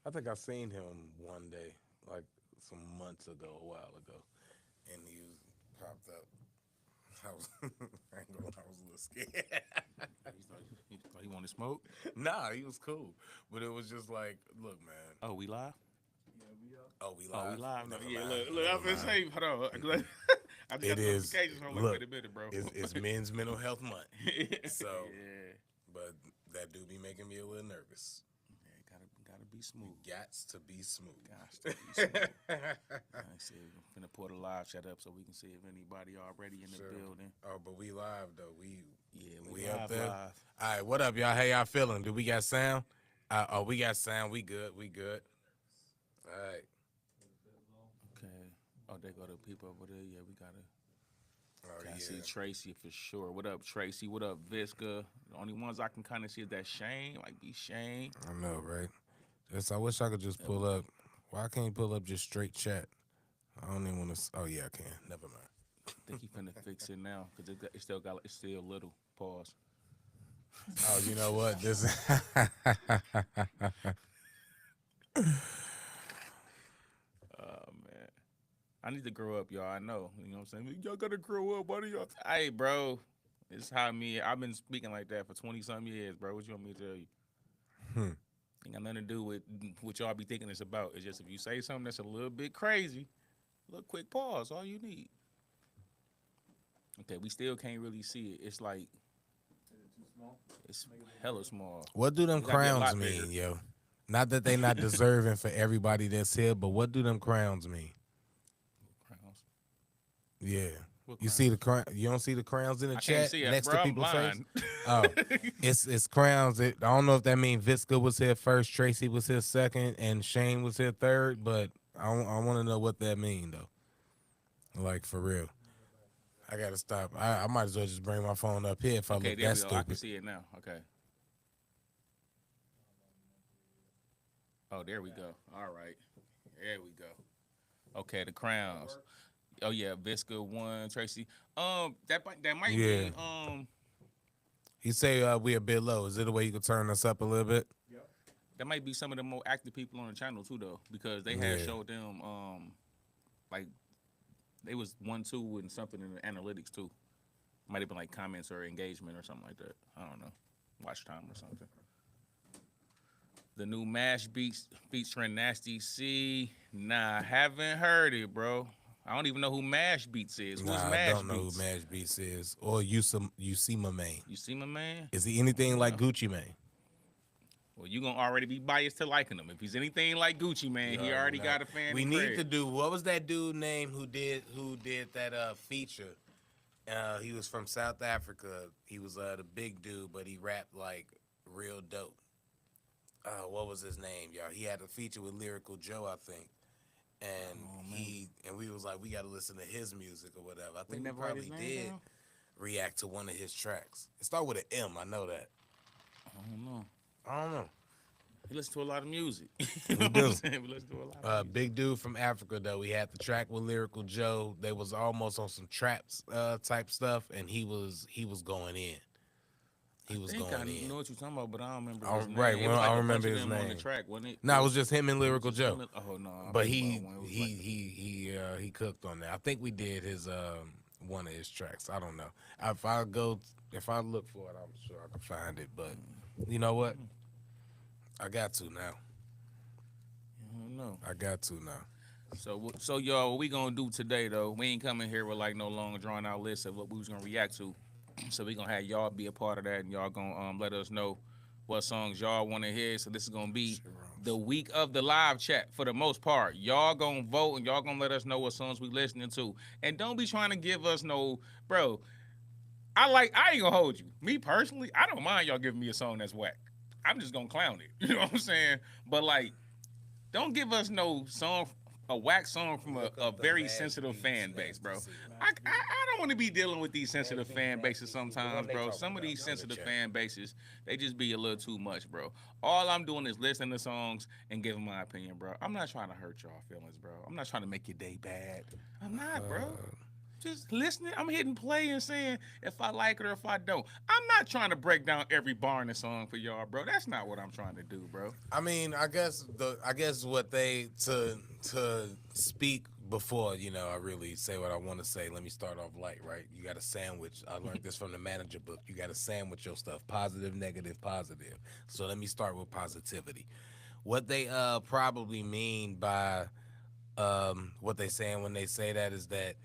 I think I seen him one day, like some months ago, a while ago, and he was popped up. I was, I ain't gonna lie, I was a little scared. He wanted smoke. Nah, he was cool, but it was just like, look, man. Oh, we live. Oh, we Oh, we live? live now. Never Yeah, mind. look. I'm Never gonna mind. say, hold on. Mm-mm. I just got It the is. notifications. I'm like, wait Look, a minute, bro. it's Men's Mental Health Month, so Yeah. but that do be making me a little nervous. Yeah, gotta be You smooth. gots to be smooth. Gots to be smooth. I see. I'm finna put a live chat up so we can see if anybody already in the Sure. building. Oh, but we live though. Yeah, we We up live, there. live. All right, what up, y'all? How y'all feeling? Do we got sound? Oh, we got sound. We good. We good. All right. Okay. Oh, they go to people over there. Yeah, we gotta. Oh Okay, I see yeah. Tracy for sure. What up, Tracy? What up, Visca? The only ones I can kind of see is that Shane, like be Shane. I know, right? Just I wish I could just Yeah, we pull up. Why can't you pull up just straight chat? I don't even want to. Oh yeah, I can. Never mind. think he finna fix it now because it's still little. Pause. Oh, you know what? This. Oh man, I need to grow up, y'all. I know. You know what I'm saying? Y'all gotta grow up. Why do y'all? Hey, bro, it's how me. I've been speaking like that for 20 some years, bro. What you want me to tell you? Hmm. Ain't got nothing to do with what y'all be thinking it's about. It's just if you say something that's a little bit crazy, a little quick pause. All you need. Okay, we still can't really see it. It's like it's hella small. What do them It gotta be a crowns lot bigger. mean, yo? Not that they not deserving for everybody that's here, but what do them crowns mean? Crowns. Yeah. What You see the crowns? crown? You don't see the crowns in the I can't chat see it, next bro. to I'm people's face? blind. Oh, it's crowns. I don't know if that means Visca was here first, Tracy was here second, and Shane was here third. But I want to know what that mean though. Like for real, I gotta stop. I might as well just bring my phone up here if I Okay, look there that we go. I can stupid. see it now. Okay. Oh, there we go. All right. There we go. Okay, the crowns. Oh yeah, Visca one, Tracy. That might Yeah, mean he say we a bit low. Is it a way you could turn us up a little bit? that might be some of the more active people on the channel too though, because they had Yeah. showed them like they was 1-2 and something in the analytics too. Might have been like comments or engagement or something like that. I don't know. Watch time or something. The new Mash Beats featuring Nasty C. Nah, haven't heard it, bro. I don't even know who Mash Beats is. Who is Nah, I Mash don't know who Beats? Mash Beats is. Or you see my man. You see my man? Is he I anything don't like know. Gucci Mane? Well, you gonna already be biased to liking him. If he's anything like Gucci Man, You he already already know. got a fan We in need Craig. to do what was that dude name who did that feature? He was from South Africa. He was the big dude, but he rapped like real dope. What was his name, y'all? He had a feature with Lyrical Joe, I think. And Oh man, he we was like, we got to listen to his music or whatever. I we think we never write his probably name did down. react to one of his tracks. It started with an M. I know that. I don't know. I don't know. He listens to a lot of music. You know We what I'm do. saying? We listen to a lot of music. Big dude from Africa though. We had the track with Lyrical Joe. They was almost on some traps type stuff, and he was going in. I He was think I going in. know what you're talking about, but I don't remember his Right. name. It Well, was I like don't a bunch remember of his them on the name. track, wasn't it? No, it was just him and It was Lyrical just him. Joe. Oh no, I'm But thinking about when it was like he cooked on that. I think we did his one of his tracks. I don't know. If I look for it, I'm sure I can find it. But you know what? I got to now. I don't know. I got to now. So y'all, what we gonna do today though? We ain't coming here with like no long drawn out list of what we was gonna react to. So we gonna have y'all be a part of that, and y'all gonna let us know what songs y'all want to hear. So this is gonna be Shit the wrongs. week of the live chat for the most part. Y'all gonna vote and y'all gonna let us know what songs we listening to. And don't be trying to give us no, bro. I ain't gonna hold you. Me personally, I don't mind y'all giving me a song that's whack. I'm just gonna clown it. You know what I'm saying? But like, don't give us no song, a whack song from Look a up the very Mash sensitive Beats fan base, Nasty bro. C. I don't want to be dealing with these sensitive fan bases The sometimes, one they bro. talking Some of about these in the sensitive chat. fan bases, they just be a little too much, bro. All I'm doing is listening to songs and giving my opinion, bro. I'm not trying to hurt y'all feelings, bro. I'm not trying to make your day bad. I'm not, bro. just listening. I'm hitting play and saying if I like it or if I don't. I'm not trying to break down every bar in the song for y'all, bro. That's not what I'm trying to do, bro. I mean, I guess what they to speak before, I really say what I want to say. Let me start off light, right? You got to sandwich. I learned this from the manager book. You got to sandwich your stuff, positive, negative, positive. So let me start with positivity. What they probably mean by what they saying when they say that is that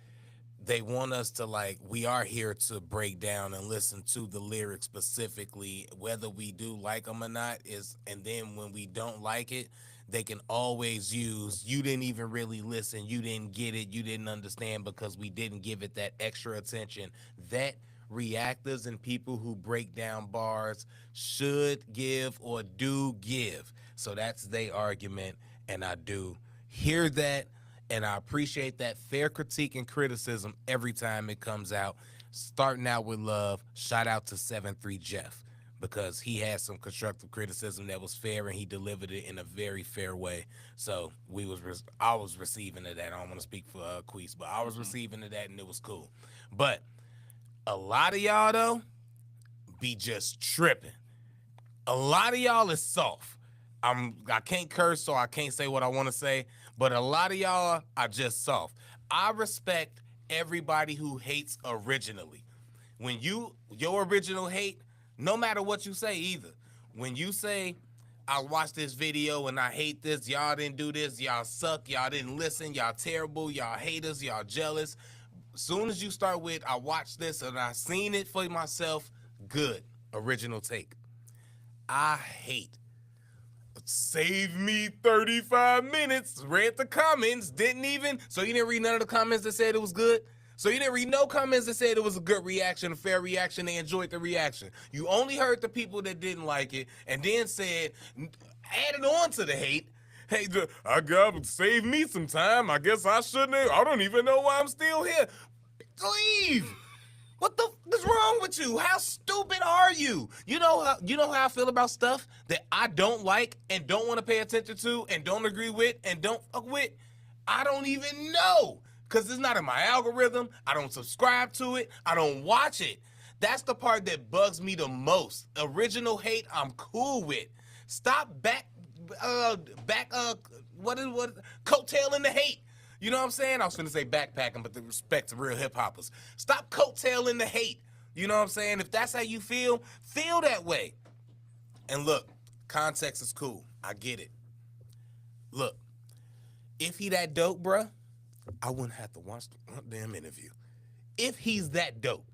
they want us to, like, we are here to break down and listen to the lyrics specifically, whether we do like them or not. And then when we don't like it, they can always use, you didn't even really listen, you didn't get it, you didn't understand because we didn't give it that extra attention that reactors and people who break down bars should give or do give. So that's their argument, and I do hear that, and I appreciate that fair critique and criticism every time it comes out. Starting out with love, shout out to 7-3 Jeff, because he had some constructive criticism that was fair, and he delivered it in a very fair way. So I was receiving of that. I don't want to speak for Quis, but I was receiving of that, and it was cool. But a lot of y'all, though, be just tripping. A lot of y'all is soft. I can't curse, so I can't say what I want to say, but a lot of y'all are just soft. I respect everybody who hates originally. When your original hate, no matter what you say either. When you say, I watched this video and I hate this, y'all didn't do this, y'all suck, y'all didn't listen, y'all terrible, y'all haters, y'all jealous. Soon as you start with, I watched this and I seen it for myself, good, original take. I hate. Save me 35 minutes, read the comments, so you didn't read none of the comments that said it was good? So you didn't read no comments that said it was a good reaction, a fair reaction, they enjoyed the reaction. You only heard the people that didn't like it, and then said, added on to the hate, hey, I got save me some time, I guess I shouldn't have, I don't even know why I'm still here. Leave! What the f is wrong with you? How stupid are you? You know how I feel about stuff that I don't like and don't want to pay attention to and don't agree with and don't fuck with? I don't even know, because it's not in my algorithm. I don't subscribe to it. I don't watch it. That's the part that bugs me the most. Original hate, I'm cool with. Stop coattailing the hate. You know what I'm saying? I was going to say backpacking, but the respect to real hip-hoppers. Stop coattailing the hate. You know what I'm saying? If that's how you feel that way. And look, context is cool. I get it. Look, if he that dope, bruh, I wouldn't have to watch the damn interview. If he's that dope.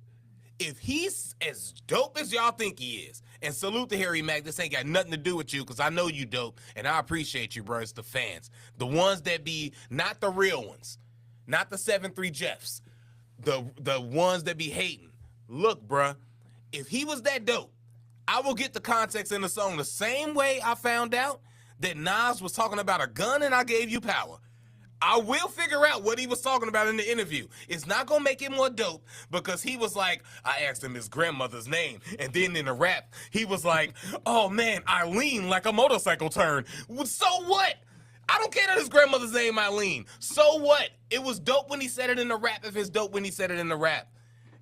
If he's as dope as y'all think he is, and salute to Harry Mack, this ain't got nothing to do with you, because I know you dope, and I appreciate you, bro. It's the fans. The ones that be, not the real ones, not the 7-3 Jeffs, the ones that be hating. Look, bruh, if he was that dope, I will get the context in the song the same way I found out that Nas was talking about a gun and I gave you power. I will figure out what he was talking about in the interview. It's not going to make it more dope, because he was like, I asked him his grandmother's name. And then in the rap, he was like, oh man, Eileen, like a motorcycle turn. So what? I don't care that his grandmother's name Eileen. So what? It was dope when he said it in the rap if it's dope when he said it in the rap.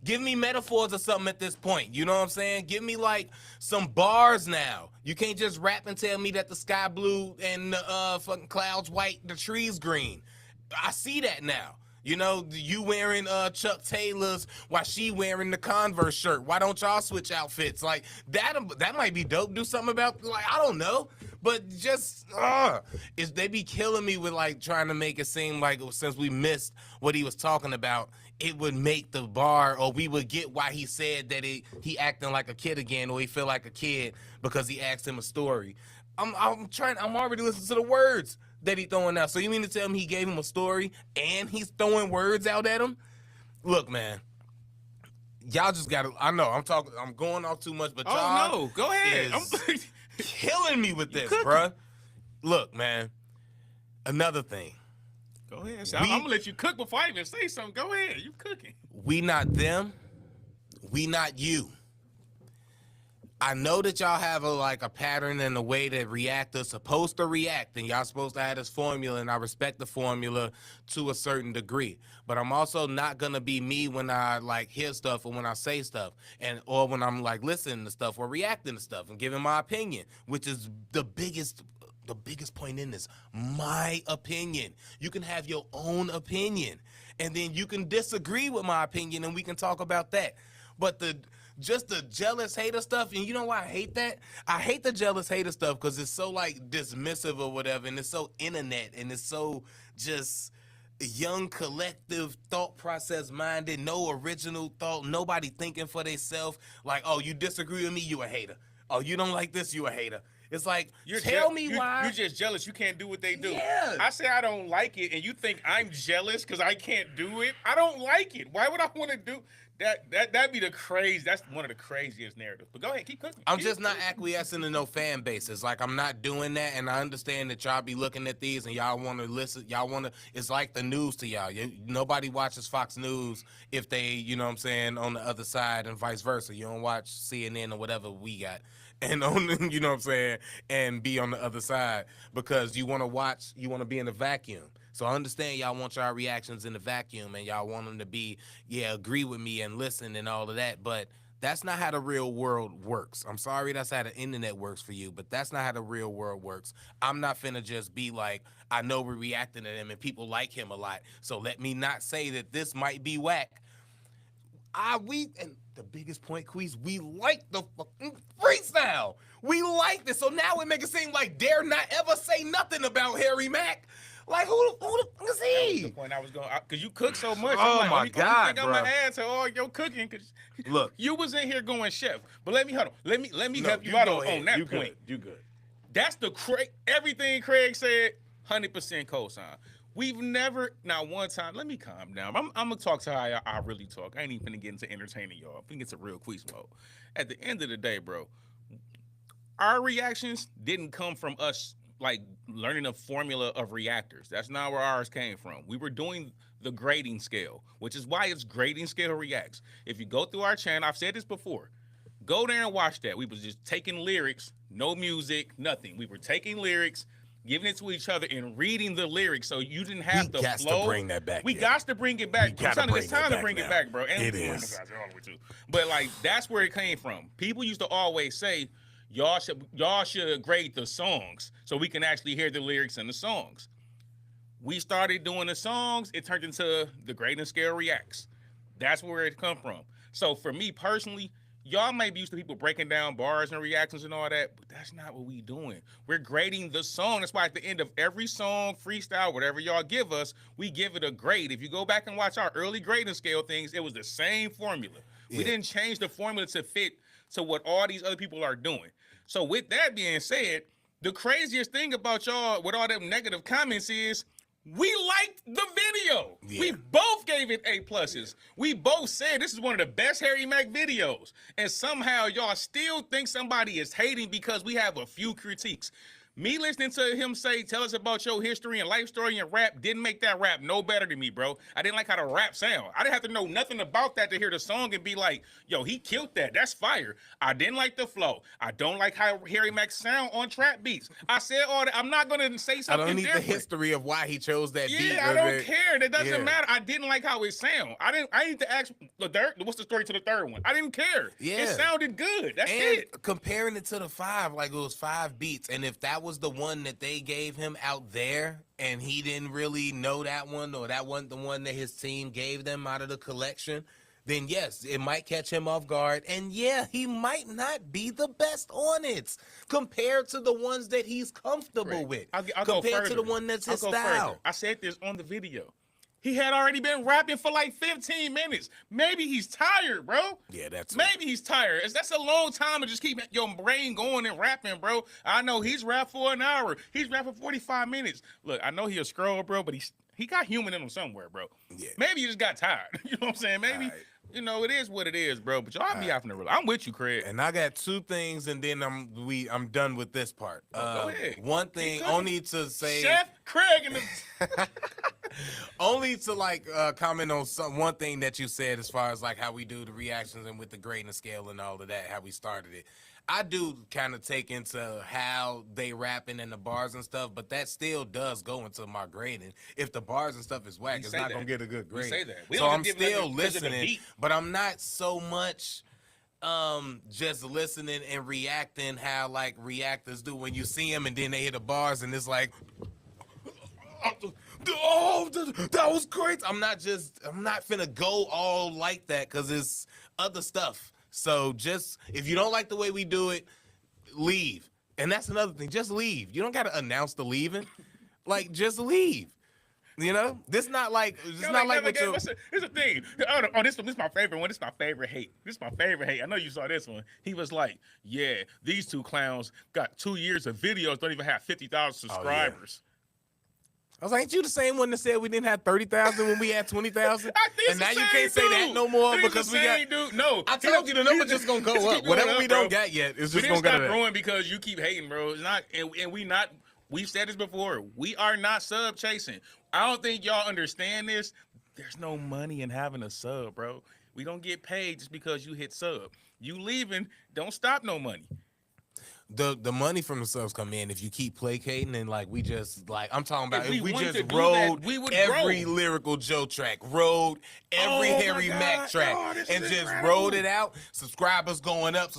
Give me metaphors or something at this point. You know what I'm saying? Give me like some bars now. You can't just rap and tell me that the sky blue and the fucking clouds white, the trees green. I see that now. You know, you wearing Chuck Taylor's while she wearing the Converse shirt. Why don't y'all switch outfits? Like, that might be dope. Do something about, like, I don't know. But just, they be killing me with, like, trying to make it seem like since we missed what he was talking about, it would make the bar, or we would get why he said that he acting like a kid again, or he feel like a kid because he asked him a story. I'm already listening to the words that he throwing out. So you mean to tell me he gave him a story and he's throwing words out at him? Look, man, y'all just gotta, I know I'm going off too much, but y'all no, go ahead. I'm killing me with this, bruh. Look, man, another thing. Go ahead. I'm gonna let you cook before I even say something. Go ahead. You cooking. We not them. We not you. I know that y'all have a pattern and a way that reactors supposed to react, and y'all supposed to have this formula, and I respect the formula to a certain degree. But I'm also not gonna be me when I like hear stuff or when I say stuff, and or when I'm like listening to stuff or reacting to stuff and giving my opinion, which is the biggest point in this, my opinion. You can have your own opinion, and then you can disagree with my opinion, and we can talk about that. But just the jealous hater stuff, and you know why I hate that? I hate the jealous hater stuff because it's so like dismissive or whatever, and it's so internet, and it's so just young collective thought process minded, no original thought, nobody thinking for themselves. Like, oh, you disagree with me, you a hater. Oh, you don't like this, you a hater. It's like, tell me why. You're just jealous you can't do what they do. Yeah. I say I don't like it, and you think I'm jealous because I can't do it? I don't like it. Why would I want to do that? That'd be the crazy. That's one of the craziest narratives. But go ahead, keep cooking. I'm just not acquiescing to no fan bases. Like, I'm not doing that, and I understand that y'all be looking at these and y'all want to listen. Y'all want to. It's like the news to y'all. Nobody watches Fox News if they, you know what I'm saying, on the other side, and vice versa. You don't watch CNN or whatever we got. And on, you know what I'm saying, and be on the other side because you want to watch, you want to be in a vacuum. So I understand y'all want y'all reactions in the vacuum and y'all want them to be, agree with me and listen and all of that. But that's not how the real world works. I'm sorry that's how the internet works for you, but that's not how the real world works. I'm not finna just be like, I know we're reacting to him and people like him a lot. So let me not say that this might be whack. And the biggest point, Quis, we like the fucking freestyle. We like this. So now it make it seem like dare not ever say nothing about Harry Mack. Like, who the fuck is he? That's the point I was going, because you cook so much. Oh, I'm like, my God, thing I'm going to add to all your cooking, because look, you was in here going chef. But let me help you out on that point. You good. That's everything Craig said, 100% cosign. We've never, now one time, let me calm down. I'm going to talk to how I really talk. I ain't even going to get into entertaining y'all. I think it's a real Quis mode. At the end of the day, bro, our reactions didn't come from us, like, learning a formula of reactors. That's not where ours came from. We were doing the grading scale, which is why it's grading scale reacts. If you go through our channel, I've said this before, go there and watch that. We was just taking lyrics, no music, nothing. We were taking lyrics, giving it to each other and reading the lyrics, so you didn't have the flow. To bring that back. We got to bring it back. It's time to bring it back, bro. And it is. But like, that's where it came from. People used to always say, y'all should grade the songs so we can actually hear the lyrics in the songs. We started doing the songs. It turned into the grading scale reacts. That's where it come from. So for me personally, y'all may be used to people breaking down bars and reactions and all that, but that's not what we doing. We're grading the song. That's why at the end of every song, freestyle, whatever y'all give us, we give it a grade. If you go back and watch our early grading scale things, it was the same formula. Yeah. We didn't change the formula to fit to what all these other people are doing. So with that being said, the craziest thing about y'all with all them negative comments is we liked the video. Yeah. We both gave it A+. Yeah. We both said this is one of the best Harry Mack videos. And somehow y'all still think somebody is hating because we have a few critiques. Me listening to him say, tell us about your history and life story and rap didn't make that rap no better than me, bro. I didn't like how the rap sound. I didn't have to know nothing about that to hear the song and be like, yo, he killed that. That's fire. I didn't like the flow. I don't like how Harry Mack sound on trap beats. I said all that. I'm not going to say something I don't need different. The history of why he chose that beat. Yeah, I don't care. That doesn't matter. I didn't like how it sound. I need to ask what's the story to the third one? I didn't care. Yeah. It sounded good. That's it. Comparing it to the 5, like it was 5 beats. And if that was the one that they gave him out there and he didn't really know that one, or that wasn't the one that his team gave them out of the collection, then yes, it might catch him off guard. And yeah, he might not be the best on it compared to the ones that he's comfortable with. I'll compared to the one that's his style. I said this on the video. He had already been rapping for like 15 minutes. Maybe he's tired, bro. Yeah, maybe he's tired. That's a long time to just keep your brain going and rapping, bro. I know he's rapped for an hour. He's rapped for 45 minutes. Look, I know he'll scroll, bro, but he got human in him somewhere, bro. Yeah. Maybe he just got tired. You know what I'm saying? Maybe, you know, it is what it is, bro. But y'all be out from the real. I'm with you, Craig. And I got 2 things, and then I'm done with this part. Go ahead. One thing, only to say, Chef Craig in the only to comment on one thing that you said as far as like how we do the reactions and with the grading scale and all of that, how we started it. I do kind of take into how they rapping and the bars and stuff, but that still does go into my grading. If the bars and stuff is whack, it's not gonna get a good grade. We say that. We So don't I'm just give still like 'cause of the listening, beat. but I'm not so much just listening and reacting how like reactors do when you see them and then they hit the bars and it's like, oh, that was great. I'm not finna go all like that because it's other stuff. So just if you don't like the way we do it, leave. And that's another thing. Just leave. You don't gotta announce the leaving. Like just leave. You know, this not like Here's the thing. Oh, this is my favorite one. This is my favorite hate. This is my favorite hate. I know you saw this one. He was like, "Yeah, these two clowns got 2 years of videos. Don't even have 50,000 subscribers." I was like, ain't you the same one that said we didn't have 30,000 when we had 20,000? And now you can't say that no more because we got. Dude. No, I told you the number just gonna go up. Whatever we don't got yet, it's just gonna go up. Growing because you keep hating, bro. It's not, and we not. We've said this before. We are not sub chasing. I don't think y'all understand this. There's no money in having a sub, bro. We don't get paid just because you hit sub. You leaving, don't stop no money. The money from the subs come in if you keep placating and like we just like I'm talking about if we wanted just to do rode that, we would every grow. Lyrical Joe track, rode every Harry Mack track, and just rode it out. Subscribers going up,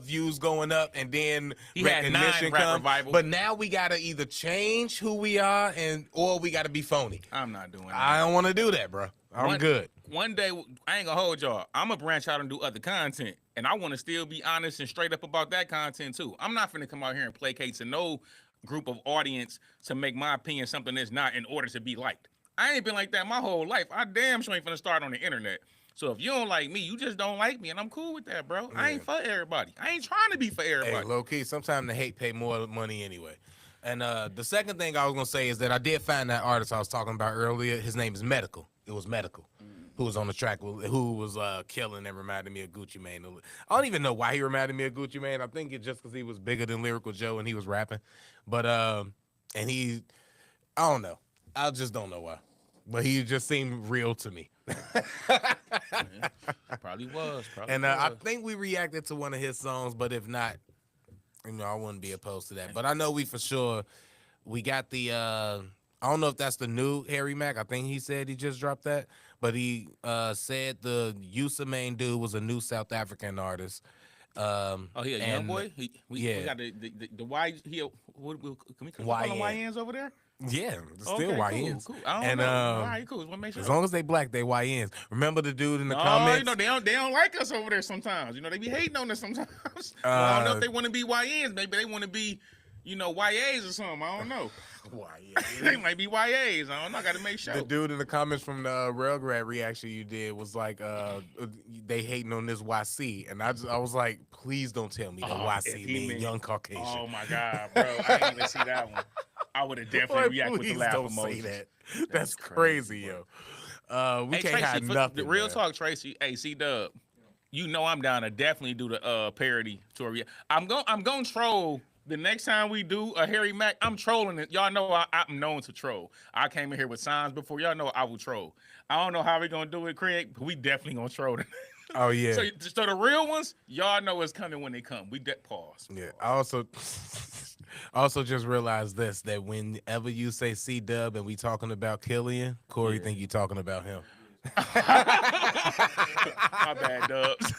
views going up, and then He had recognition 9 rap come. revival. But now we gotta either change who we are or we gotta be phony. I'm not doing that. I don't want to do that, bro. I'm good. One day, I ain't gonna hold y'all. I'm gonna branch out and do other content. And I want to still be honest and straight up about that content too. I'm not finna come out here and placate to no group of audience to make my opinion something that's not in order to be liked. I ain't been like that my whole life. I damn sure ain't finna start on the internet. So if you don't like me, you just don't like me, and I'm cool with that, bro. Yeah. I ain't for everybody. I ain't trying to be for everybody. Hey, low key, sometimes the hate pay more money anyway. And the second thing I was gonna say is that I did find that artist I was talking about earlier. His name is Medical. It was Medical. Who was on the track, who was killing and reminded me of Gucci Mane. I don't even know why he reminded me of Gucci Mane. I think it's just because he was bigger than Lyrical Joe and he was rapping. But, and he, I don't know. I just don't know why. But he just seemed real to me. Probably was. And I think we reacted to one of his songs, but if not, you know, I wouldn't be opposed to that. But I know we for sure, we got the, I don't know if that's the new Harry Mack. I think he said he just dropped that. But he said the Mane dude was a new South African artist. Oh, he a young boy? We got the Y. Can we call them YNs over there? Yeah, still YNs. Cool. I don't know. All right, cool. Make sure. As long as they black, they YNs. Remember the dude in the comments? comments? You know, they don't like us over there sometimes. You know, they be hating on us sometimes. I don't know if they want to be YNs. Maybe they want to be, you know, YAs or something. I don't know. They might be YAs. I don't know. I got to make sure. The dude in the comments from the Railgrad reaction you did was like, they hating on this YC. And I was like, please don't tell me that YC mean young Caucasian. Oh, my God, bro. I didn't even see that one. I would have definitely reacted with the laugh don't emoji. Say that. That's crazy, yo. We can't have nothing. The real talk, Tracy. Hey, C-Dub, you know I'm down to definitely do the parody tour. I'm going to troll. The next time we do a Harry Mack, I'm trolling it. Y'all know I'm known to troll. I came in here with signs before. Y'all know I will troll. I don't know how we going to do it, Craig, but we definitely going to troll it. Oh, yeah. So the real ones, y'all know it's coming when they come. We pause. Yeah. I also just realized this, that whenever you say C-Dub and we talking about Killian, Corey think you talking about him. My bad, Dubs.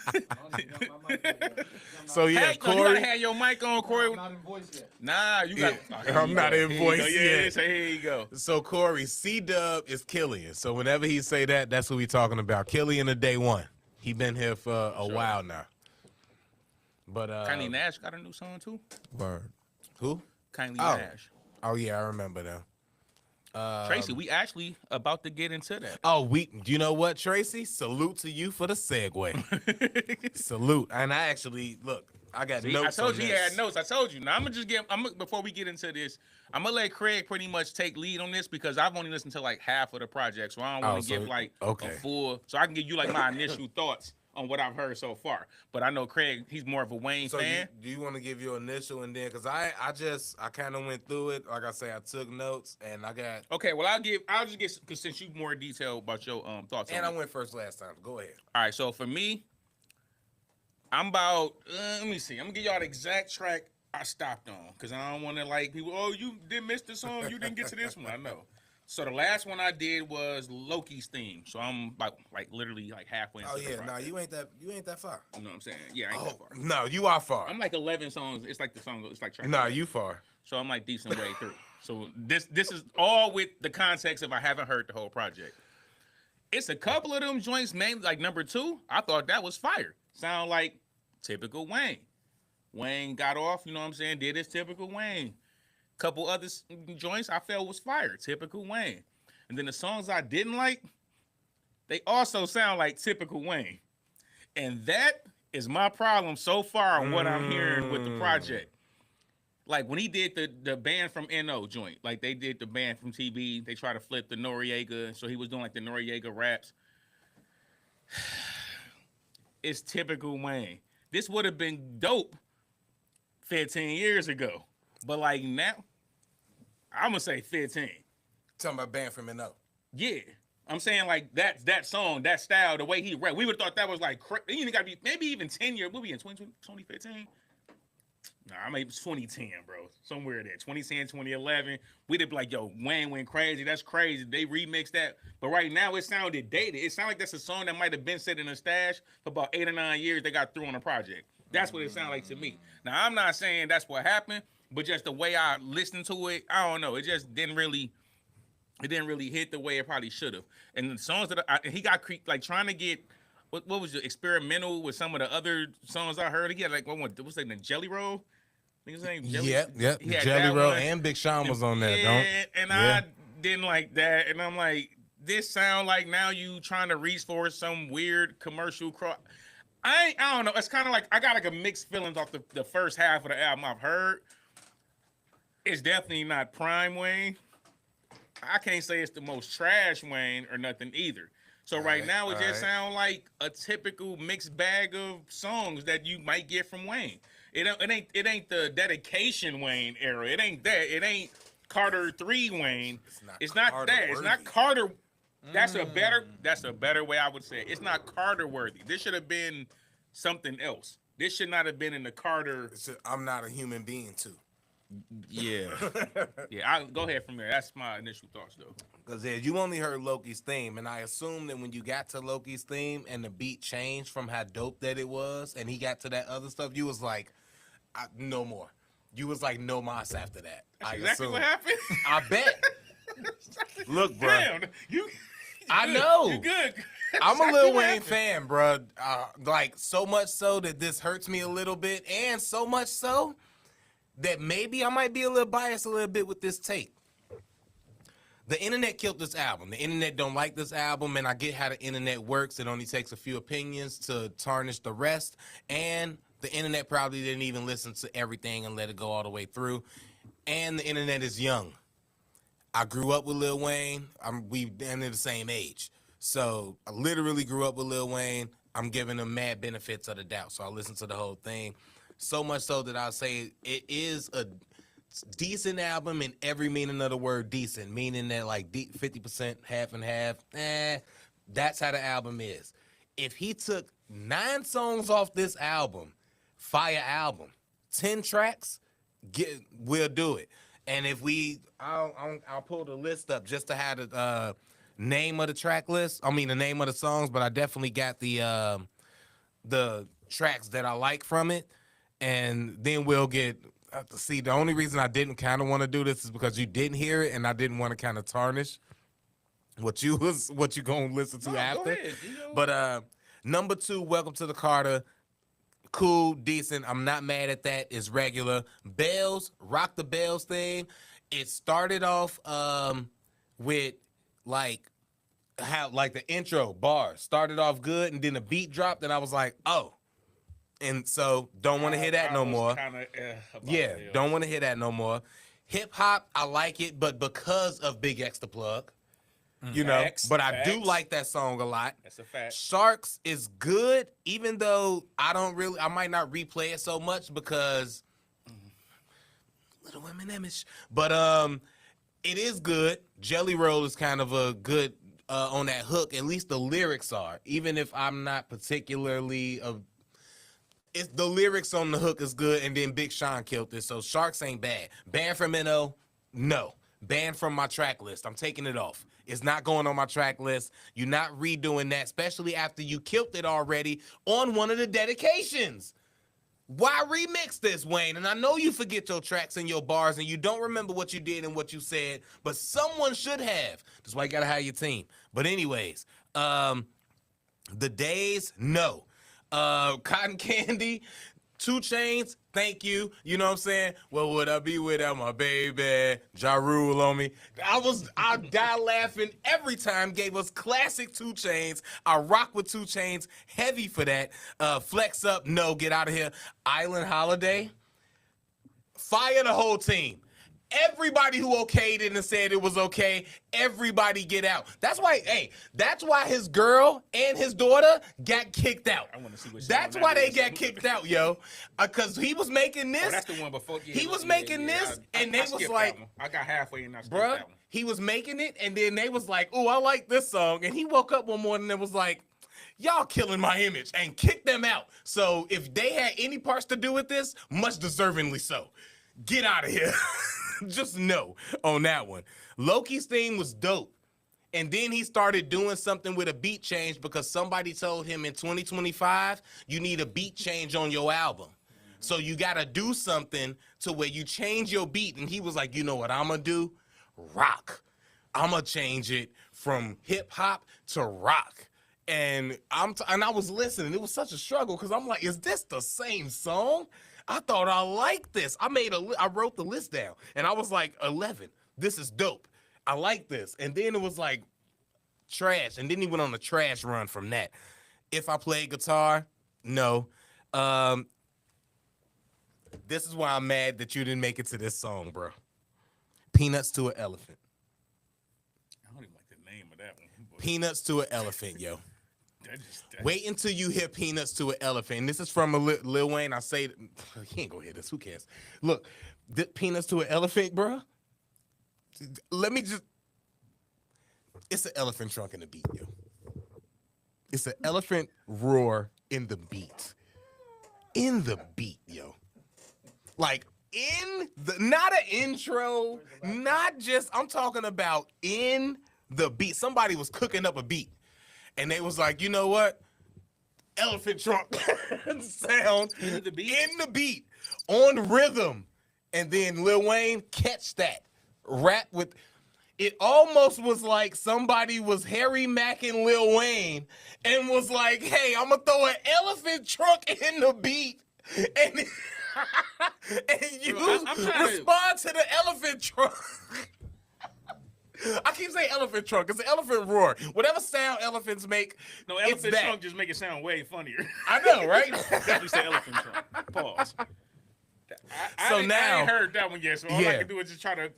So yeah, Corey, you gotta have your mic on, Corey. I'm not in voice yet. Nah, you got. I'm not in voice yet. So here you go. So Corey, C-Dub is Killian. So whenever he say that, that's who we talking about. Killian of day one. He been here for a while now. But Kindly Nash got a new song too. Word. Who? Kindly Nash. Oh yeah, I remember that. Tracy, we actually about to get into that. Oh, you know what, Tracy? Salute to you for the segue. Salute. And I actually, look, I got notes. I told you he had notes. I told you. Now I'm gonna before we get into this, I'm gonna let Craig pretty much take lead on this because I've only listened to like half of the project, so I don't want to give like a full. So I can give you like my initial thoughts on what I've heard so far. But I know Craig, he's more of a Wayne fan. Do you want to give your initial and then, because I kind of went through it. Like I say, I took notes and I got. Okay, well I'll just get, because since you more detailed about your thoughts. And I went first last time. Go ahead. All right, so for me, I'm about. Let me see. I'm gonna give y'all the exact track I stopped on because I don't want to like people. Oh, you did miss the song. You didn't get to this one. I know. So the last one I did was Loki's theme. So I'm about like literally like halfway into Oh the yeah, project. nah, you ain't that far. You know what I'm saying? Yeah, I ain't Oh that far. no, you are far. I'm like 11 songs. It's like the song. It's like track. Nah, 11. you far. So I'm like decent way through. So this is all with the context of I haven't heard the whole project. It's a couple of them joints, mainly like number 2. I thought that was fire. Sound like typical Wayne. Wayne got off, you know what I'm saying? Did his typical Wayne. Couple other joints I felt was fire. Typical Wayne. And then the songs I didn't like, they also sound like typical Wayne. And that is my problem so far on what I'm hearing with the project. Like when he did the band from NO joint, like they did the band from TV, they try to flip the Noriega, so he was doing like the Noriega raps. It's typical Wayne. This would have been dope 15 years ago. But like now, I'm gonna say 15. Talking about band from NO. Yeah. I'm saying like that song, that style, the way he rap, we would have thought that was like, you gotta be maybe even 10 years. We'll be in 2015. Nah, maybe 2010, bro. Somewhere there. 2010, 2011. We'd have been like, yo, Wayne went crazy. That's crazy. They remixed that. But right now, it sounded dated. It sounded like that's a song that might have been set in a stash for about 8 or 9 years. They got through on a project. That's what it sounded like to me. Now, I'm not saying that's what happened, but just the way I listened to it, I don't know. It just didn't really hit the way it probably should have. And the songs that he got like trying to get what was the experimental with some of the other songs I heard. He had like what's the name, Jelly Roll? I think his name Jelly. Yep. Jelly Roll and Big Sean was on that, don't? And I didn't like that. And I'm like, this sound like now you trying to reach for some weird commercial cross. I don't know. It's kind of like I got like a mixed feelings off the first half of the album I've heard. It's definitely not prime Wayne. I can't say it's the most trash Wayne or nothing either. So right now it just sounds like a typical mixed bag of songs that you might get from Wayne. It ain't the dedication Wayne era. It ain't that. It ain't Carter 3 Wayne. It's not that. It's not Carter. That's a better way I would say it. It's not Carter worthy. This should have been something else. This should not have been in the Carter. I'm not a human being too. Yeah. I'll go ahead from there. That's my initial thoughts though. Because you only heard Loki's theme, and I assume that when you got to Loki's theme and the beat changed from how dope that it was, and he got to that other stuff, you was like, no more. You was like, no mas after that. That's exactly what happened. I bet. Look, bro. Damn, I know. You good. I'm a Lil Wayne fan, bro. Like, so much so that this hurts me a little bit, and so much so that maybe I might be a little biased a little bit with this take. The internet killed this album. The internet don't like this album, and I get how the internet works. It only takes a few opinions to tarnish the rest, and the internet probably didn't even listen to everything and let it go all the way through. And the internet is young. I grew up with Lil Wayne. We ended the same age. So I literally grew up with Lil Wayne. I'm giving him mad benefits of the doubt. So I listened to the whole thing. So much so that I'll say it is a decent album in every meaning of the word decent, meaning that like 50%, half and half. That's how the album is. If he took 9 songs off this album, fire album, 10 tracks, we'll do it. And if I'll pull the list up just to have the name of the track list. I mean the name of the songs, but I definitely got the tracks that I like from it. And then we'll get see. The only reason I didn't kind of want to do this is because you didn't hear it, and I didn't want to kind of tarnish what you gonna listen to after. Go ahead, But number 2, Welcome to the Carter. Cool, decent. I'm not mad at that. It's regular. Bells, Rock the Bells thing. It started off with like how like the intro bar started off good, and then the beat dropped, and I was like, oh. And so don't want to hear that no more. Don't want to hear that no more. Hip hop, I like it, but because of Big X the Plug, you know. But I do like that song a lot. That's a fact. Sharks is good, even though I might not replay it so much because Little Women image. But it is good. Jelly Roll is kind of a good on that hook. At least the lyrics are, even if I'm not particularly it's the lyrics on the hook is good, and then Big Sean killed this. So Sharks ain't bad. Banned from NO, no. Banned from my track list. I'm taking it off. It's not going on my track list. You're not redoing that, especially after you killed it already on one of the dedications. Why remix this, Wayne? And I know you forget your tracks and your bars, and you don't remember what you did and what you said, but someone should have. That's why you gotta have your team. But anyways, the days, no. Cotton Candy, 2 Chainz, thank you. You know what I'm saying? What would I be without my baby? Ja Rule on me. I die laughing every time. Gave us classic 2 Chainz. I rock with 2 Chainz. Heavy for that. Flex Up, no, get out of here. Island Holiday. Fire the whole team. Everybody who okayed it and said it was okay, everybody get out. That's why his girl and his daughter got kicked out. I want to see what. That's why they got kicked out, yo. Because he was making this. Oh, that's the one before. Yeah, he was making this, and they was like, I got halfway and I skipped bruh, that one. he was making it, and then they was like, oh, I like this song. And he woke up one morning and was like, y'all killing my image, and kicked them out. So if they had any parts to do with this, much deservingly so. Get out of here. Just no on that one. Loki's theme was dope. And then he started doing something with a beat change because somebody told him in 2025, you need a beat change on your album. So you got to do something to where you change your beat. And he was like, you know what I'm going to do? Rock. I'm going to change it from hip hop to rock. And I was listening. It was such a struggle because I'm like, is this the same song? I thought I liked this. I wrote the list down, and I was like, 11. This is dope. I like this. And then it was like trash, and then he went on a trash run from that. If I play guitar, no. This is why I'm mad that you didn't make it to this song, bro. Peanuts to an Elephant. I don't even like the name of that one. Peanuts to an Elephant, yo. Wait until you hear Peanuts to an Elephant. And this is from Lil Wayne. I say, he ain't gonna hear this. Who cares? Look, Peanuts to an Elephant, bro. Let me just. It's an elephant trunk in the beat, yo. It's an elephant roar in the beat. In the beat, yo. Like, not an intro, not just, I'm talking about in the beat. Somebody was cooking up a beat. And they was like, you know what? Elephant trunk sound in the beat, on rhythm. And then Lil Wayne catch that. Rap with, it almost was like somebody was Harry Mackin' Lil Wayne and was like, hey, I'm going to throw an elephant trunk in the beat. And, and you respond to the elephant trunk. I keep saying elephant trunk. It's an elephant roar. Whatever sound elephants make, no, elephant trunk just make it sound way funnier. I know, right? Definitely say elephant trunk. Pause. I ain't heard that one yet, so all I can do is just try to.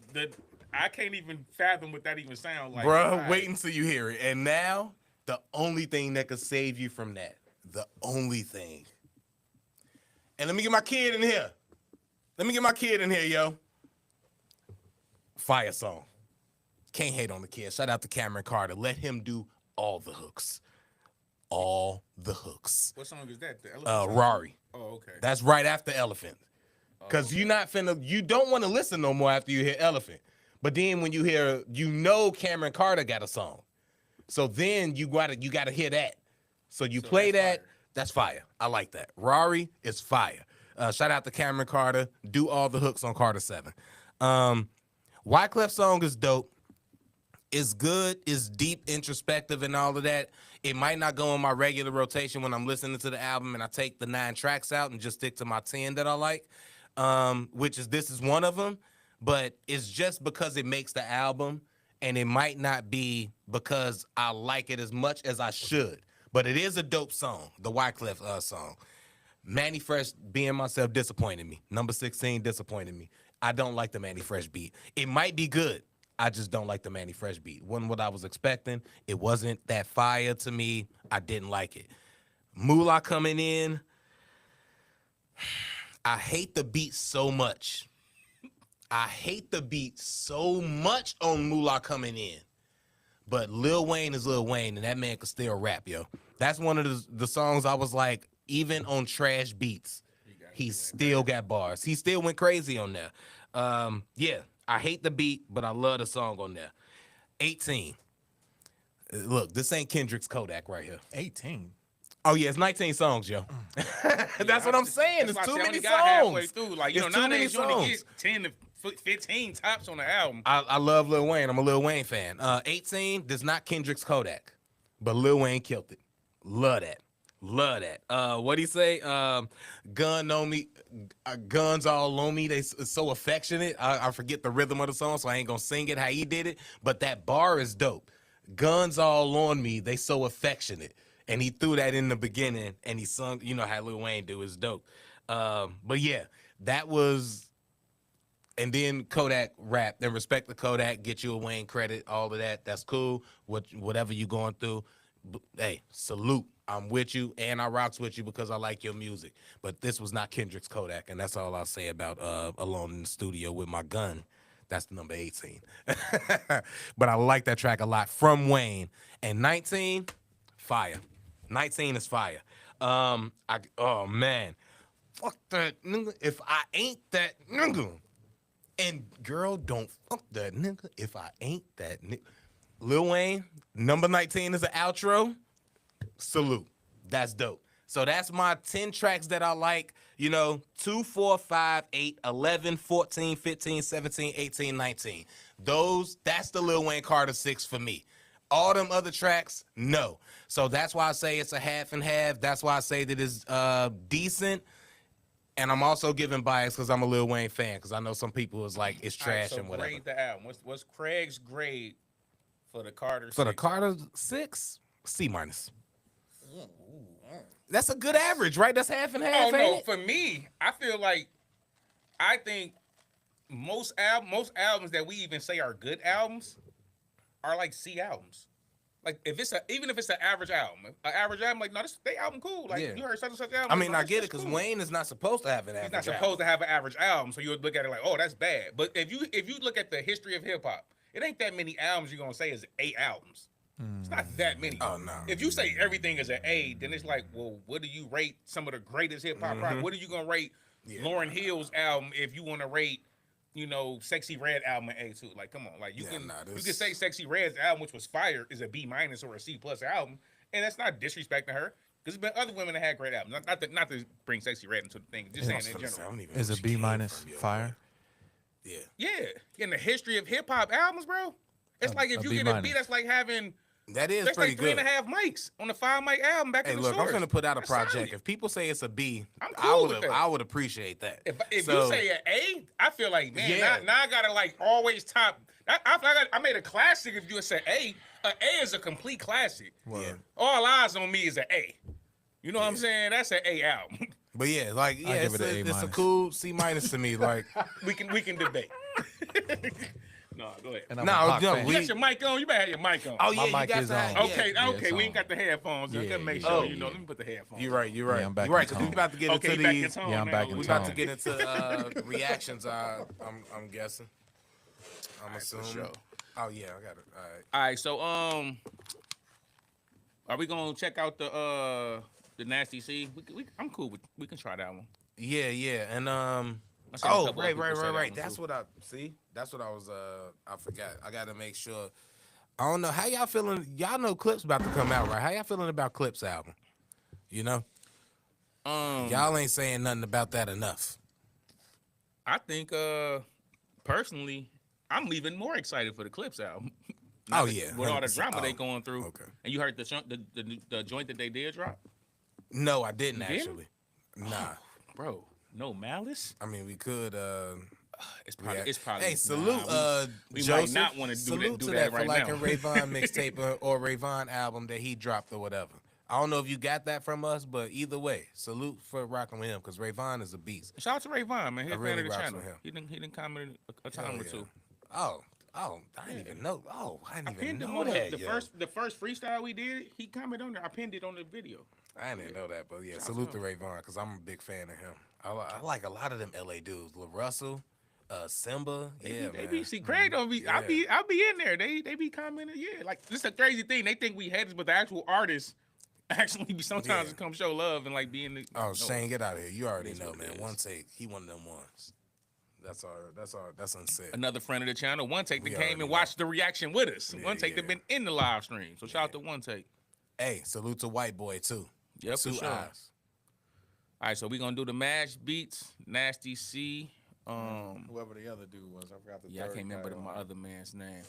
I can't even fathom what that even sounds like. Bruh, wait until you hear it. And now, the only thing that could save you from that, the only thing. And let me get my kid in here. Yo. Fire song. Can't hate on the kid. Shout out to Cameron Carter. Let him do all the hooks. All the hooks. What song is that? The Elephant Rari. Oh, okay. That's right after Elephant. Because you don't want to listen no more after you hear Elephant. But then when you hear, Cameron Carter got a song. So then you gotta hear that. So you play that, that's fire. I like that. Rari is fire. Shout out to Cameron Carter. Do all the hooks on Carter 7. Wyclef song is dope. It's good. It's deep, introspective, and all of that. It might not go on my regular rotation when I'm listening to the album and I take the 9 tracks out and just stick to my 10 that I like, this is one of them. But it's just because it makes the album, and it might not be because I like it as much as I should. But it is a dope song, the Wyclef song. Manny Fresh, Being Myself, disappointed me. Number 16 disappointed me. I don't like the Manny Fresh beat. It might be good. I just don't like the Manny Fresh beat. Wasn't what I was expecting. It wasn't that fire to me. I didn't like it. Moolah coming in. I hate the beat so much. On Moolah coming in. But Lil Wayne is Lil Wayne, and that man can still rap, yo. That's one of the songs I was like, even on trash beats, he still got bars. He still went crazy on there. Yeah, I hate the beat, but I love the song on there. 18. Look, this ain't Kendrick's Kodak right here. 18. Oh yeah, it's 19 songs, yo. That's what I'm saying. That's It's too why I many only got halfway songs. through. Like, It's too many nowadays you only get songs. 10 to 15 tops on the album. I love Lil Wayne. I'm a Lil Wayne fan. 18 does not Kendrick's Kodak, but Lil Wayne killed it. Love that. Love that. What do you say? Gun on me, guns all on me. They so affectionate. I forget the rhythm of the song, so I ain't gonna sing it how he did it. But that bar is dope. Guns all on me. They so affectionate, and he threw that in the beginning, and he sung. You know how Lil Wayne do is dope. But yeah, that was. And then Kodak rap. Then respect the Kodak. Get you a Wayne credit. All of that. That's cool. Whatever you going through. Hey, salute. I'm with you, and I rocks with you because I like your music. But this was not Kendrick's Kodak, and that's all I'll say about Alone in the Studio with My Gun. That's the number 18. But I like that track a lot from Wayne. And 19, fire. 19 is fire. Oh man, fuck that nigga if I ain't that nigga. And girl, don't fuck that nigga if I ain't that nigga. Lil Wayne, number 19 is an outro. Salute. That's dope. So that's my 10 tracks that I like. 2, 4, 5, 8, 11, 14, 15, 17, 18, 19. That's the Lil Wayne Carter 6 for me. All them other tracks, no. So that's why I say it's a half and half. That's why I say that it's decent. And I'm also giving bias because I'm a Lil Wayne fan. Because I know some people is like, it's trash and whatever. Grade the album. What's Craig's grade for the Carter 6? For the Carter 6, C-. That's a good average, right? That's half and half. Oh no, it? for me, I think most albums that we even say are good albums are like C albums. Like even if it's an average album, like no, they album cool. Like you heard such and such album. I mean, I get it because cool. Wayne is not supposed to have an average. He's not supposed to have an average album, so you would look at it like, oh, that's bad. But if you look at the history of hip hop, it ain't that many albums you're gonna say is 8 albums. It's not that many. Oh no. If you say everything is an A, then it's like, well, what do you rate some of the greatest hip hop? What are you gonna rate Lauryn Hill's album if you want to rate, Sexy Red album an A too? Like, come on, like you can say Sexy Red's album, which was fire, is a B- or a C+ album, and that's not disrespecting her. Because there's been other women that had great albums. Not to bring Sexy Red into the thing, just saying in general. Is a B- fire? Yeah. In the history of hip hop albums, bro, it's like if you get a B, that's like having. That's pretty good. That's like 3.5 mics on the 5-mic album back in the Look, source. I'm gonna put out a project. Solid. If people say it's a B, I'm cool with that. I would appreciate that. If you say an A, I feel like, man, now I gotta like always top. I made a classic if you say A. An A is a complete classic. Well, All Eyes on Me is an A. You know what I'm saying? That's an A album. But it's a cool C- to me. Like we can debate. No, go ahead. No, you got your mic on. You better have your mic on. Oh yeah, my mic is on. Okay. We ain't got the headphones. Let me put the headphones. You're right. Yeah, I'm back. You're right. Because we about to get into these. Yeah, I'm back in We about to get into reactions. I'm guessing. I'm assuming. Sure. Oh yeah, I got it. All right. So are we gonna check out the Nasty C? I'm cool with. We can try that one. Yeah, and right. That's what I see. That's what I was. I forgot. I got to make sure. I don't know how y'all feeling. Y'all know Clips about to come out, right? How y'all feeling about Clips album? Y'all ain't saying nothing about that enough. I think personally, I'm even more excited for the Clips album. With all the drama they going through. Okay. And you heard the joint that they did drop? No, I didn't actually. Nah, bro. No malice. I mean, we could. It's probably. Hey, salute. We Joseph. might not want to do that right for like now. a Rayvon mixtape or Rayvon album that he dropped or whatever. I don't know if you got that from us, but either way, salute for rocking with him because Rayvon is a beast. Shout out to Rayvon, man. He's a fan of the channel. He didn't comment a time or two. Oh, I didn't even know. Oh, I didn't even know that. that. The first freestyle we did, he commented on there. I pinned it on the video. I didn't know that, but yeah, salute to Rayvon because I'm a big fan of him. I like a lot of them LA dudes. Lil Russell, Simba, man. See, Craig don't be. I'll be in there. They be commenting. Yeah, like this is a crazy thing. They think we haters, but the actual artists Actually, sometimes Yeah. it come show love and like being. Oh, Shane, get out of here. You already is know, what it man. is. One take. He one of them ones. That's unsaid. Another friend of the channel, One Take, that We came already and watched the reaction with us. Yeah, One Take that yeah. been in the live stream. So shout out to One Take. Hey, salute to White Boy too. Yep, for Two sure. eyes. All right, so we're gonna do the Mash Beats, Nasty C. Whoever the other dude was, I forgot the Yeah, I third can't remember guy my on. other man's name.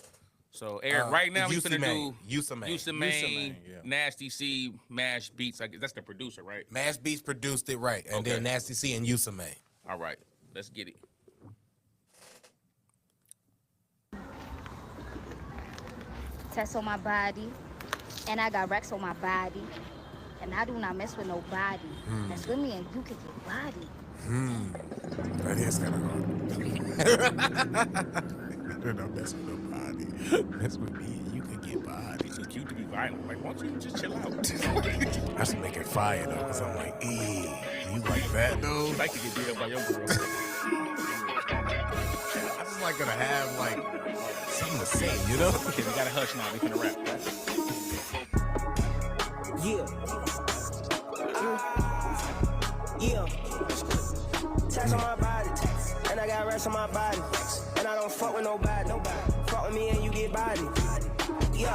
So Eric, right now we Yusa finna Main. do Yusa Main. Yusa Yusa Main, Main, yeah. Nasty C, Mash Beats. That's the producer, right? Mash Beats produced it right, and Okay. then Nasty C and Yusa Main. All right, let's get it. Tests on my body, and I got racks on my body, and I do not mess with nobody. Mess with me and you can get body. That is kind of hard. Don't mess with nobody. Mess with me and you can get body. It's cute to be violent. Like, why don't you just chill out? That's make it fire though, cause I'm like, you like that though? You like to get beat up by your girl. I just like gonna have like something to say, you know? Okay, we got a hush now. We finna rap. Yeah. Tax on my body, and I got rest on my body, and I don't fuck with nobody. Fuck with me and you get body. Yeah.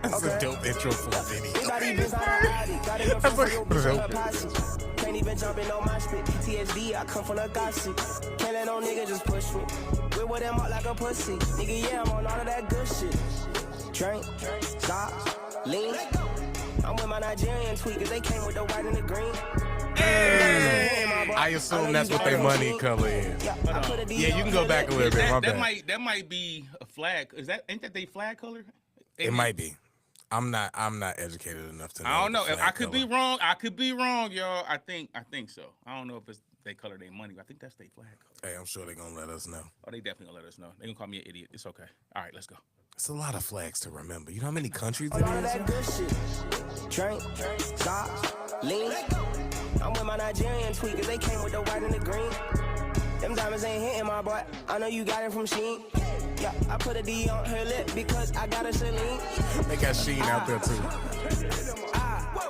That's a dope intro for a video. Everybody been out of Audi, got it That's from like your bitch and her dope. posse. Can't even jump in on my spit. PTSD, I come from the gossip. Can't let no nigga just push me. We with them up like a pussy. Nigga, yeah, I'm on all of that good shit. Drink, stop, lean. I'm with my Nigerian tweakers, they came with the white and the green. I assume that's what their money color is. Yeah, you can go back a little bit. My bad. That might be a flag. Ain't that they flag color? It might be. I'm not educated enough to know. I don't know. the If I flag could be color. wrong. I could be wrong, y'all. I think so. I don't know if it's they color their money. But I think that's their flag color. Hey, I'm sure they're gonna let us know. Oh, they definitely gonna let us know. They gonna call me an idiot. It's okay. All right, let's go. It's a lot of flags to remember. You know how many countries All it of is? that good shit. Drink, stop, lean. I'm with my Nigerian tweakers, they came with the white and the green. Them diamonds ain't hitting my boy. I know you got it from Sheen. Yeah, I put a D on her lip because I got a Celine. They got Sheen out there too.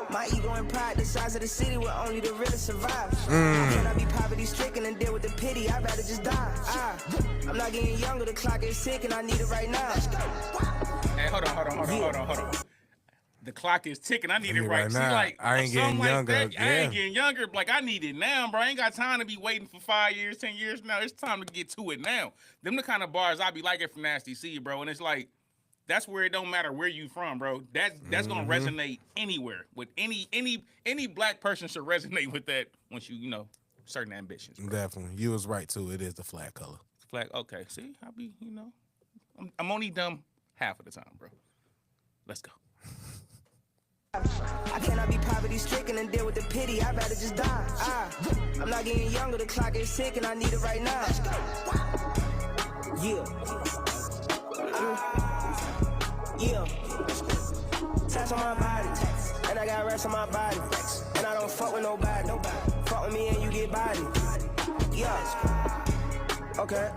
My ego and pride, the size of the city where only the realest survive. Can I be poverty stricken and deal with the pity? I'd rather just die. I'm not getting younger, the clock is sick and I need it right now. Hey, hold on. The clock is ticking. I need it right. See, now. like I ain't something getting like younger. that, I ain't getting younger. Like I need it now, bro. I ain't got time to be waiting for 5 years, 10 years now. It's time to get to it now. Them the kind of bars I be liking from Nasty C, bro. And it's like that's where it don't matter where you from, bro. That's gonna resonate anywhere with any black person should resonate with that once you know certain ambitions. Bro. Definitely, you was right too. It is the flag color. Flag. Okay, see, I be I'm only dumb half of the time, bro. Let's go. I cannot be poverty stricken and deal with the pity. I'd rather just die. I'm not getting younger, the clock is sick and I need it right now. Yeah. Tax on my body, and I got rest on my body, and I don't fuck with nobody. Fuck with me and you get body. Yeah. Okay.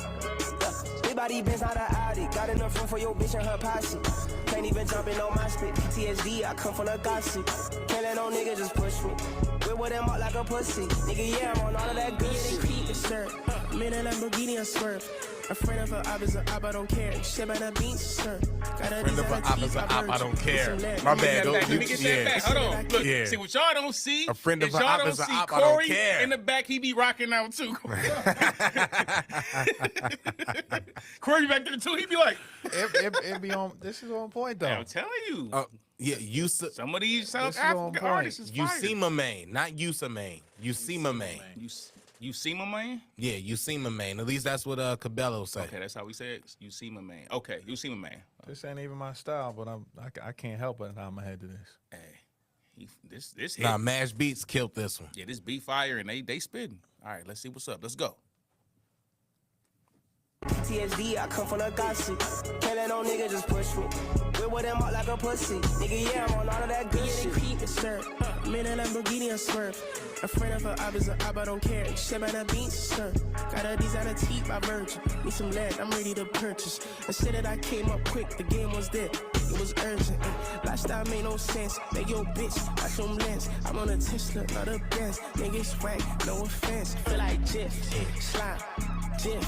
Everybody been out of Audi, got enough room for your bitch and her posse. Can't even jump in on my spit. PTSD, I come from the gossip. Can't let no nigga just push me. We with them up like a pussy. Nigga, yeah, I'm on all of that good shit. Creep and sir. I'm in a Lamborghini and swerve. A friend of a op is a op, I don't care. Shit by the beach, sir. Got a Friend of a op is a op, I don't care. My bad. Let me get that back. Hold on. Look, Yeah. see what y'all don't see. A friend of is a y'all op don't is a see op, I don't Corey care. in the back. He be rocking out too. Corey back there too. He be like, It be on. This is on point though. I'm telling you. Yeah, Yusa. Some of these South This is on African point. artists is fire. Yusima Main, not Yusa Main. Yusima Main. You see my man? Yeah, Yusima Main. At least that's what Cabello say. Okay, that's how we say it. You see my man. Okay, you see my man. This ain't even my style, but I can't help it. I'm ahead to this. Hey, this hit. Nah, Mash Beats killed this one. Yeah, this beat fire and they spitting. All right, let's see what's up. Let's go. PTSD, I come from the gossip. Can't let no nigga just push me. We with them up like a pussy. Nigga, yeah, I'm on all of that good shit. Creep and sir. I'm in a Lamborghini and swerve. A friend of a op is a op, I don't care. Shit by the beach, sir. Got a designer teeth by Virgin. Need some lead, I'm ready to purchase. I said that I came up quick, the game was there. it was urgent. Lifestyle made no sense. Make your bitch, watch some lens. I'm on a Tesla, not a Benz. Niggas swag, no offense. Feel like Jiff, slime, Jiff,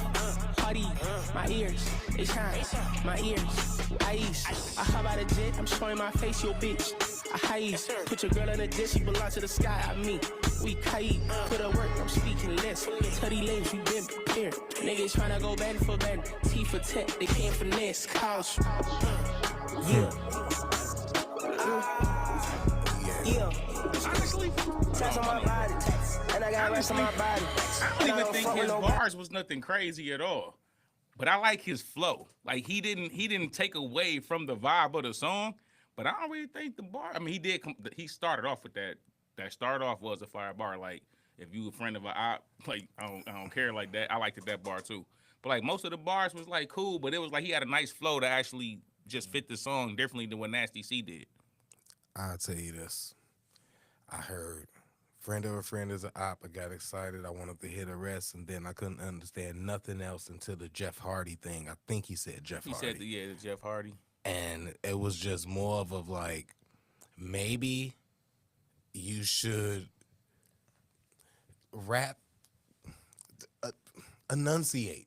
Hardy. My ears, they shine. My ears, ice. I hop out of jet, I'm showing my face, your bitch. I ice. Put your girl in a dish, she belong to the sky. I mean, we kite. Put her work, I'm speaking less. Tell these ladies we been prepared. Niggas tryna go bend for bend. T for tech, they can't finesse. Couch. Yeah. Yeah. Honestly, Tats on my body. And I got rest on my body. I don't even think his bars was nothing crazy at all. But I like his flow. Like he didn't take away from the vibe of the song. But I don't really think the bar. I mean, he started off with that. That started off was a fire bar. Like if you a friend of a op, like I don't care like that. I liked that bar too. But like most of the bars was like cool. But it was like he had a nice flow to actually just fit the song differently than what Nasty C did. I'll tell you this. I heard friend of a friend is an op. I got excited. I wanted to hit a rest, and then I couldn't understand nothing else until the Jeff Hardy thing. I think he said Jeff Hardy. He said, the Jeff Hardy. And it was just more of a like, maybe you should rap, enunciate.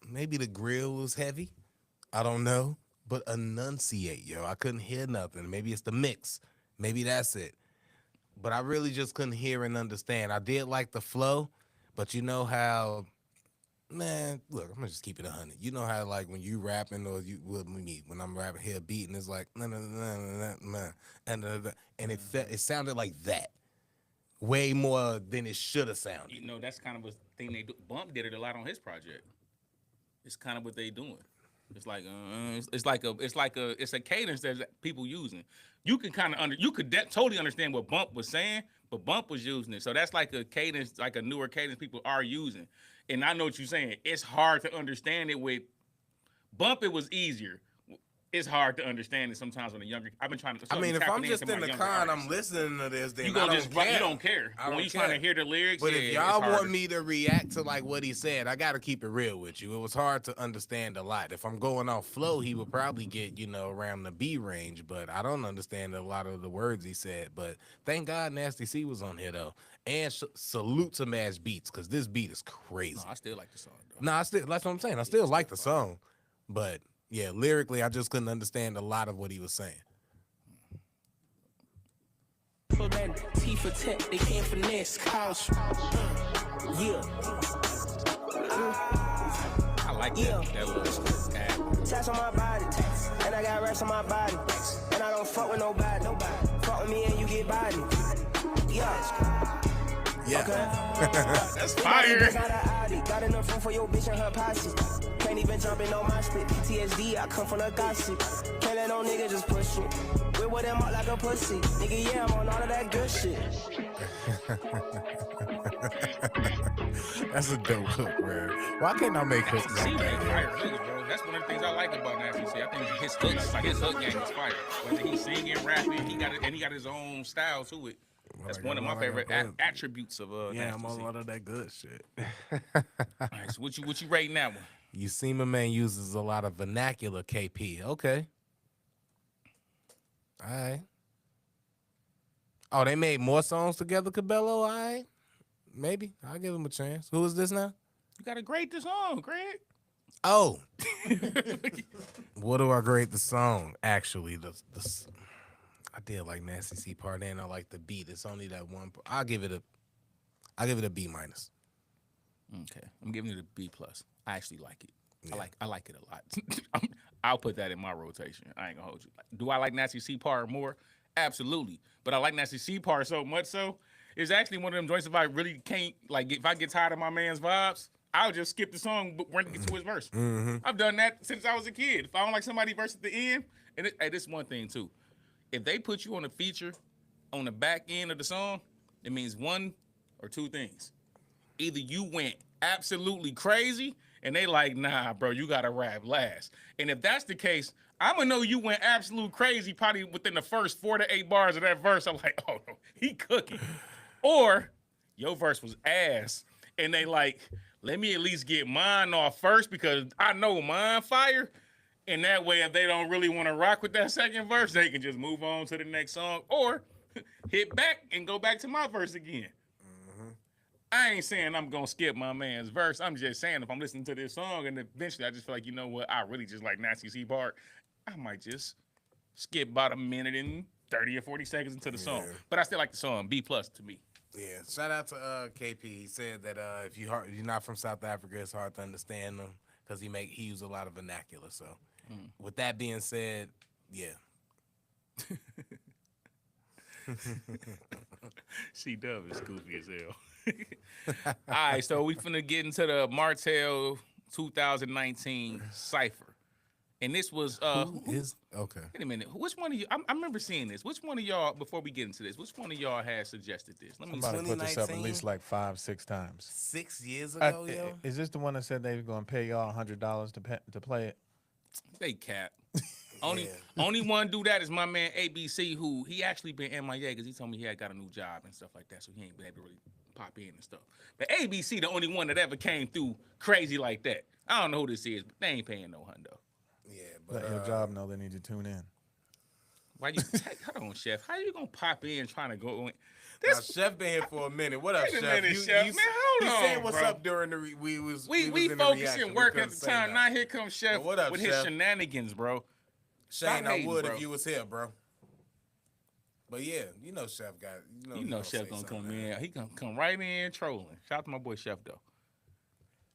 Maybe the grill was heavy. I don't know. But enunciate, yo. I couldn't hear nothing. Maybe it's the mix. Maybe that's it. But I really just couldn't hear and understand. I did like the flow, but you know how, man, look, I'm gonna just keep it 100. You know how like when you rapping or when I'm rapping here beat and it's like and it sounded like that. Way more than it should have sounded. You know, that's kind of a thing they do. Bump did it a lot on his project. It's kind of what they doing. It's like it's a cadence that people using. You can kind of totally understand what Bump was saying, but Bump was using it. So that's like a cadence, like a newer cadence people are using. And I know what you're saying. It's hard to understand it with Bump. It was easier. It's hard to understand it sometimes when a younger. I've been trying to. I mean, if I'm just in the car and I'm listening to this, then you don't care. You don't care. When you're trying to hear the lyrics, but if y'all want me to react to like what he said, I got to keep it real with you. It was hard to understand a lot. If I'm going off flow, he would probably get around the B range, but I don't understand a lot of the words he said. But thank God Nasty C was on here though, and salute to Mash Beats because this beat is crazy. No, I still like the song. No, that's what I'm saying. I still like the song, but. Yeah, lyrically, I just couldn't understand a lot of what he was saying. T for tech, they can't finesse. Couch. Yeah. I like that. That was Tats on my body, and I got rest on my body, and I don't fuck with nobody. Fuck with me and you get body. Yeah. Yeah. Okay. That's fire. Got enough room for your bitch and her posse. Can't even jump in on my spit. PTSD, I come from the gossip. Can't let no nigga just push it. We with them up like a pussy. Nigga, yeah, I'm on all of that good shit. That's a dope hook, man. Why can't I make hooks like that? Fire hooks, bro. That's one of the things I like about Nasty C. I think his hooks, like his hook game is fire. Whether he's singing, rapping, he got his own style to it. That's one of my favorite attributes of yeah, Nasty I'm on C. a lot of that good shit. All right, so what you rating that one? You see my man uses a lot of vernacular KP. Okay. All right. Oh, they made more songs together, Cabello? All right. Maybe. I'll give him a chance. Who is this now? You gotta grade the song, Greg. Oh. What do I grade the song? Actually, I did like Nasty C part and I like the beat. It's only that one. I'll give it a B minus. Okay, I'm giving it a B plus. I actually like it. Yeah. I like it a lot. I'll put that in my rotation. I ain't gonna hold you. Do I like Nasty C part more? Absolutely. But I like Nasty C part so much so it's actually one of them joints if I really can't if I get tired of my man's vibes, I'll just skip the song when it gets to his verse. Mm-hmm. I've done that since I was a kid. If I don't like somebody's verse at the end, and this one thing too. If they put you on a feature on the back end of the song, it means one or two things. Either you went absolutely crazy and they like, nah, bro, you gotta rap last. And if that's the case, I'm gonna know you went absolute crazy probably within the first 4 to 8 bars of that verse. I'm like, oh no, he cooking. Or your verse was ass and they like, let me at least get mine off first because I know mine fire. And that way, if they don't really want to rock with that second verse, they can just move on to the next song or hit back and go back to my verse again. I ain't saying I'm going to skip my man's verse. I'm just saying if I'm listening to this song and eventually I just feel like, you know what, I really just like Nasty C part, I might just skip about a minute and 30 or 40 seconds into the song. But I still like the song. B+ to me. Yeah, shout out to KP. He said that if you're not from South Africa, it's hard to understand them because he use a lot of vernacular. So, with that being said, yeah. C-Dub is goofy as hell. All right, so we finna get into the Martell 2019 cipher. And this was okay. Wait a minute. Which one of you? I remember seeing this. Which one of y'all? Before we get into this, which one of y'all had suggested this? Let me. Somebody put this up at 2019? least like 5-6 times. 6 years ago, yo. Is this the one that said they were going to pay y'all $100 to play it? They cap. Only one do that is my man ABC, who he actually been MIA because he told me he had got a new job and stuff like that, so he ain't been able to really pop in and stuff. But ABC, the only one that ever came through crazy like that. I don't know who this is, but they ain't paying no hundo. Yeah, but Let your job know they need to tune in. Why you? Hold on, Chef. How you gonna pop in trying to go in? now, Chef been here for a minute. What up, Wait a Chef? minute, Chef. Man, hold on, He said what's bro. up during the we was in We the focusing reaction. work We at the couldn't say time. that. Now here comes Chef What up, with Chef? his shenanigans, bro. Shane, Stop I hating, would bro. if you was here, bro. But yeah, you know Chef got You know Chef gonna come in. He gonna come right in trolling. Shout out to my boy Chef though.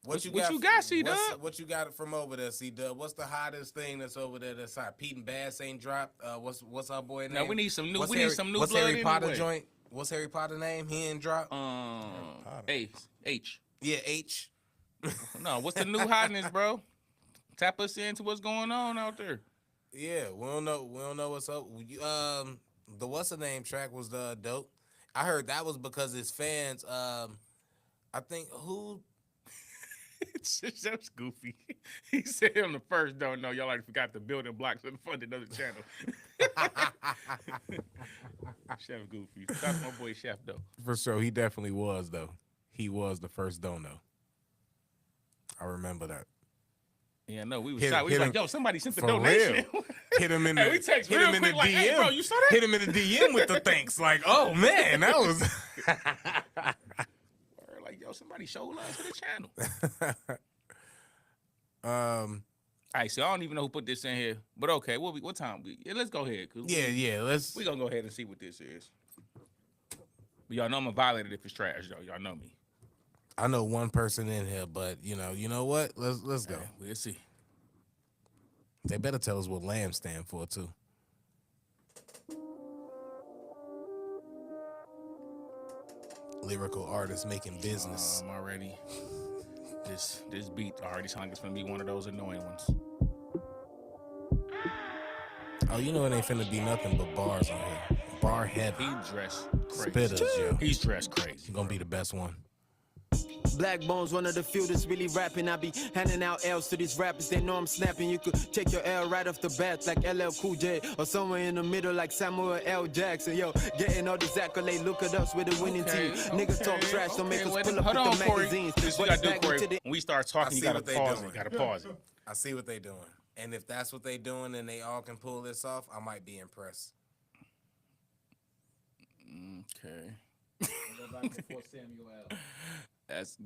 What you what got, you got, C-Dub? What you got from over there, C-Dub? What's the hottest thing that's over there that's hot? Pete and Bass ain't dropped. What's our boy name? Now we need some new. What's We need some new What's blood Harry Potter anyway. joint? What's Harry Potter name? He ain't dropped. H. Yeah, H. No, what's the new hotness, bro? Tap us into what's going on out there. Yeah, we don't know what's up. The what's the name track was dope. I heard that was because his fans. I think who. That's goofy. He said on the first don't know. Y'all already forgot the building blocks and funded another channel. Chef Goofy. That's my boy Chef though. For sure, he definitely was though. He was the first don't know. I remember that. Yeah, no, we was Hit- shot. We hit was like, him- yo, somebody sent the for donation. real. Hit him in the Hey, we text hit real him in the quick, like, DM. hey, bro, you saw that? Hit him in the DM with the thanks. Like, oh man, that was. Or like, yo, somebody show love to the channel. All right, so I don't even know who put this in here, but okay, what time? Let's go ahead. Yeah. Let's. We gonna go ahead and see what this is. But y'all know I'm a violator if it's trash, though. Y'all know me. I know one person in here, but you know what? Let's go. Yeah, we'll see. They better tell us what LAM stand for too. Lyrical artist making business. I'm already. This beat already sounds like it's gonna be one of those annoying ones. Oh, you know it ain't finna be nothing but bars on here. Bar heavy. He dressed crazy. Spitters, yo. He's dressed crazy. Gonna be the best one. Black Bones, one of the few that's really rapping. I be handing out L's to these rappers. They know I'm snapping. You could take your L right off the bat like LL Cool J, or somewhere in the middle like Samuel L. Jackson. Yo, getting all these accolades. Look at us with a winning team. Niggas talk trash, don't make us pull up Hold on, with the Corey. magazines. This you But gotta do, back into Corey. the- When we start talking, I you see gotta what they pause doing. it. Gotta pause it. I see what they doing. And if that's what they doing and they all can pull this off, I might be impressed. Okay.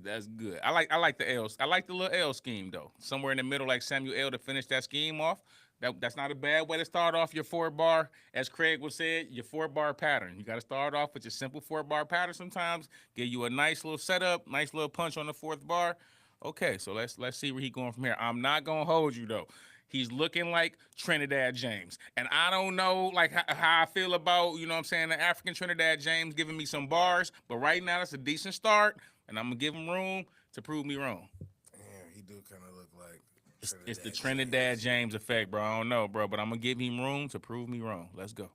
That's good. I like the L's. I like the little L scheme though. Somewhere in the middle, like Samuel L. to finish that scheme off. That's not a bad way to start off your 4-bar. As Craig would say, your 4-bar pattern. You got to start off with your simple 4-bar pattern. Sometimes give you a nice little setup, nice little punch on the 4th bar. Okay, so let's see where he's going from here. I'm not gonna hold you though. He's looking like Trinidad James. And I don't know like how I feel about, you know what I'm saying, the African Trinidad James giving me some bars. But right now, that's a decent start. And I'm going to give him room to prove me wrong. Damn, he do kind of look like It's the Trinidad James effect, bro. I don't know, bro. But I'm going to give him room to prove me wrong. Let's go.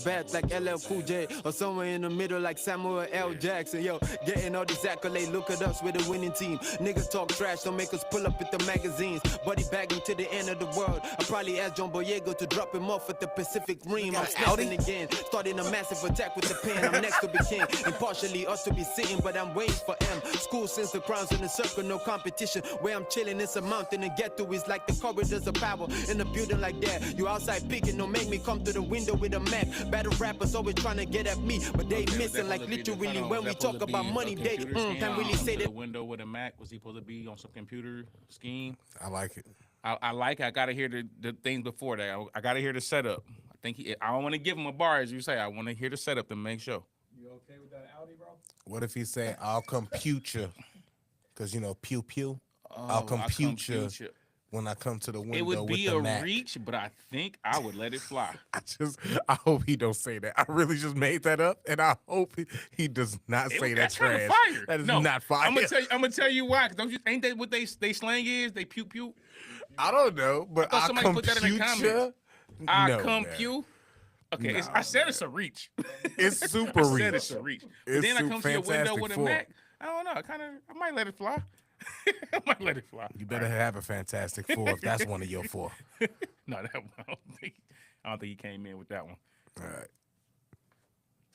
Bad like LL Cool J, or somewhere in the middle like Samuel L. Jackson. Yo, getting all these accolades, look at us with a winning team. Niggas talk trash, don't make us pull up at the magazines. Buddy bagging to the end of the world. I probably asked John Boyega to drop him off at the Pacific Rim. I'm snapping again, starting a massive attack with the pen. I'm next to be king, impartially us to be sitting, but I'm waiting for M. School since the crowns in the circle, no competition. Where I'm chilling, it's a mountain and get to is like the corridors of power in a building like that. You outside picking, don't make me come to the window with a Mac. Battle rappers always trying to get at me, but they missing like literally when we talk about money. They can't really say that. The window with a Mac, was he supposed to be on some computer scheme? I like it. I like it. I gotta hear the things before that. I gotta hear the setup. I think I don't want to give him a bar, as you say. I want to hear the setup to make sure. You okay with that Audi, bro? What if he say, "I'll compute you," because you know, pew pew. I'll compute you when I come to the window. It would be with the a Mac. reach, but I think I would let it fly. I hope he don't say that. I really just made that up, and I hope he does not say that That's kind trash. of fire. That is no, not fire. I'm gonna tell you why. Cause ain't that what they slang is? They pew pew. I don't know, but I thought I somebody put that in the compute comments. you. I No, compute. Okay, Nah, I said it's a reach. It's super I reach. said it's a reach. But It's then I come to your window Fantastic with a Four. Mac. I don't know. I might let it fly. I might let it fly. You better have a Fantastic Four if that's one of your four. No, that one, I don't think he came in with that one. All right.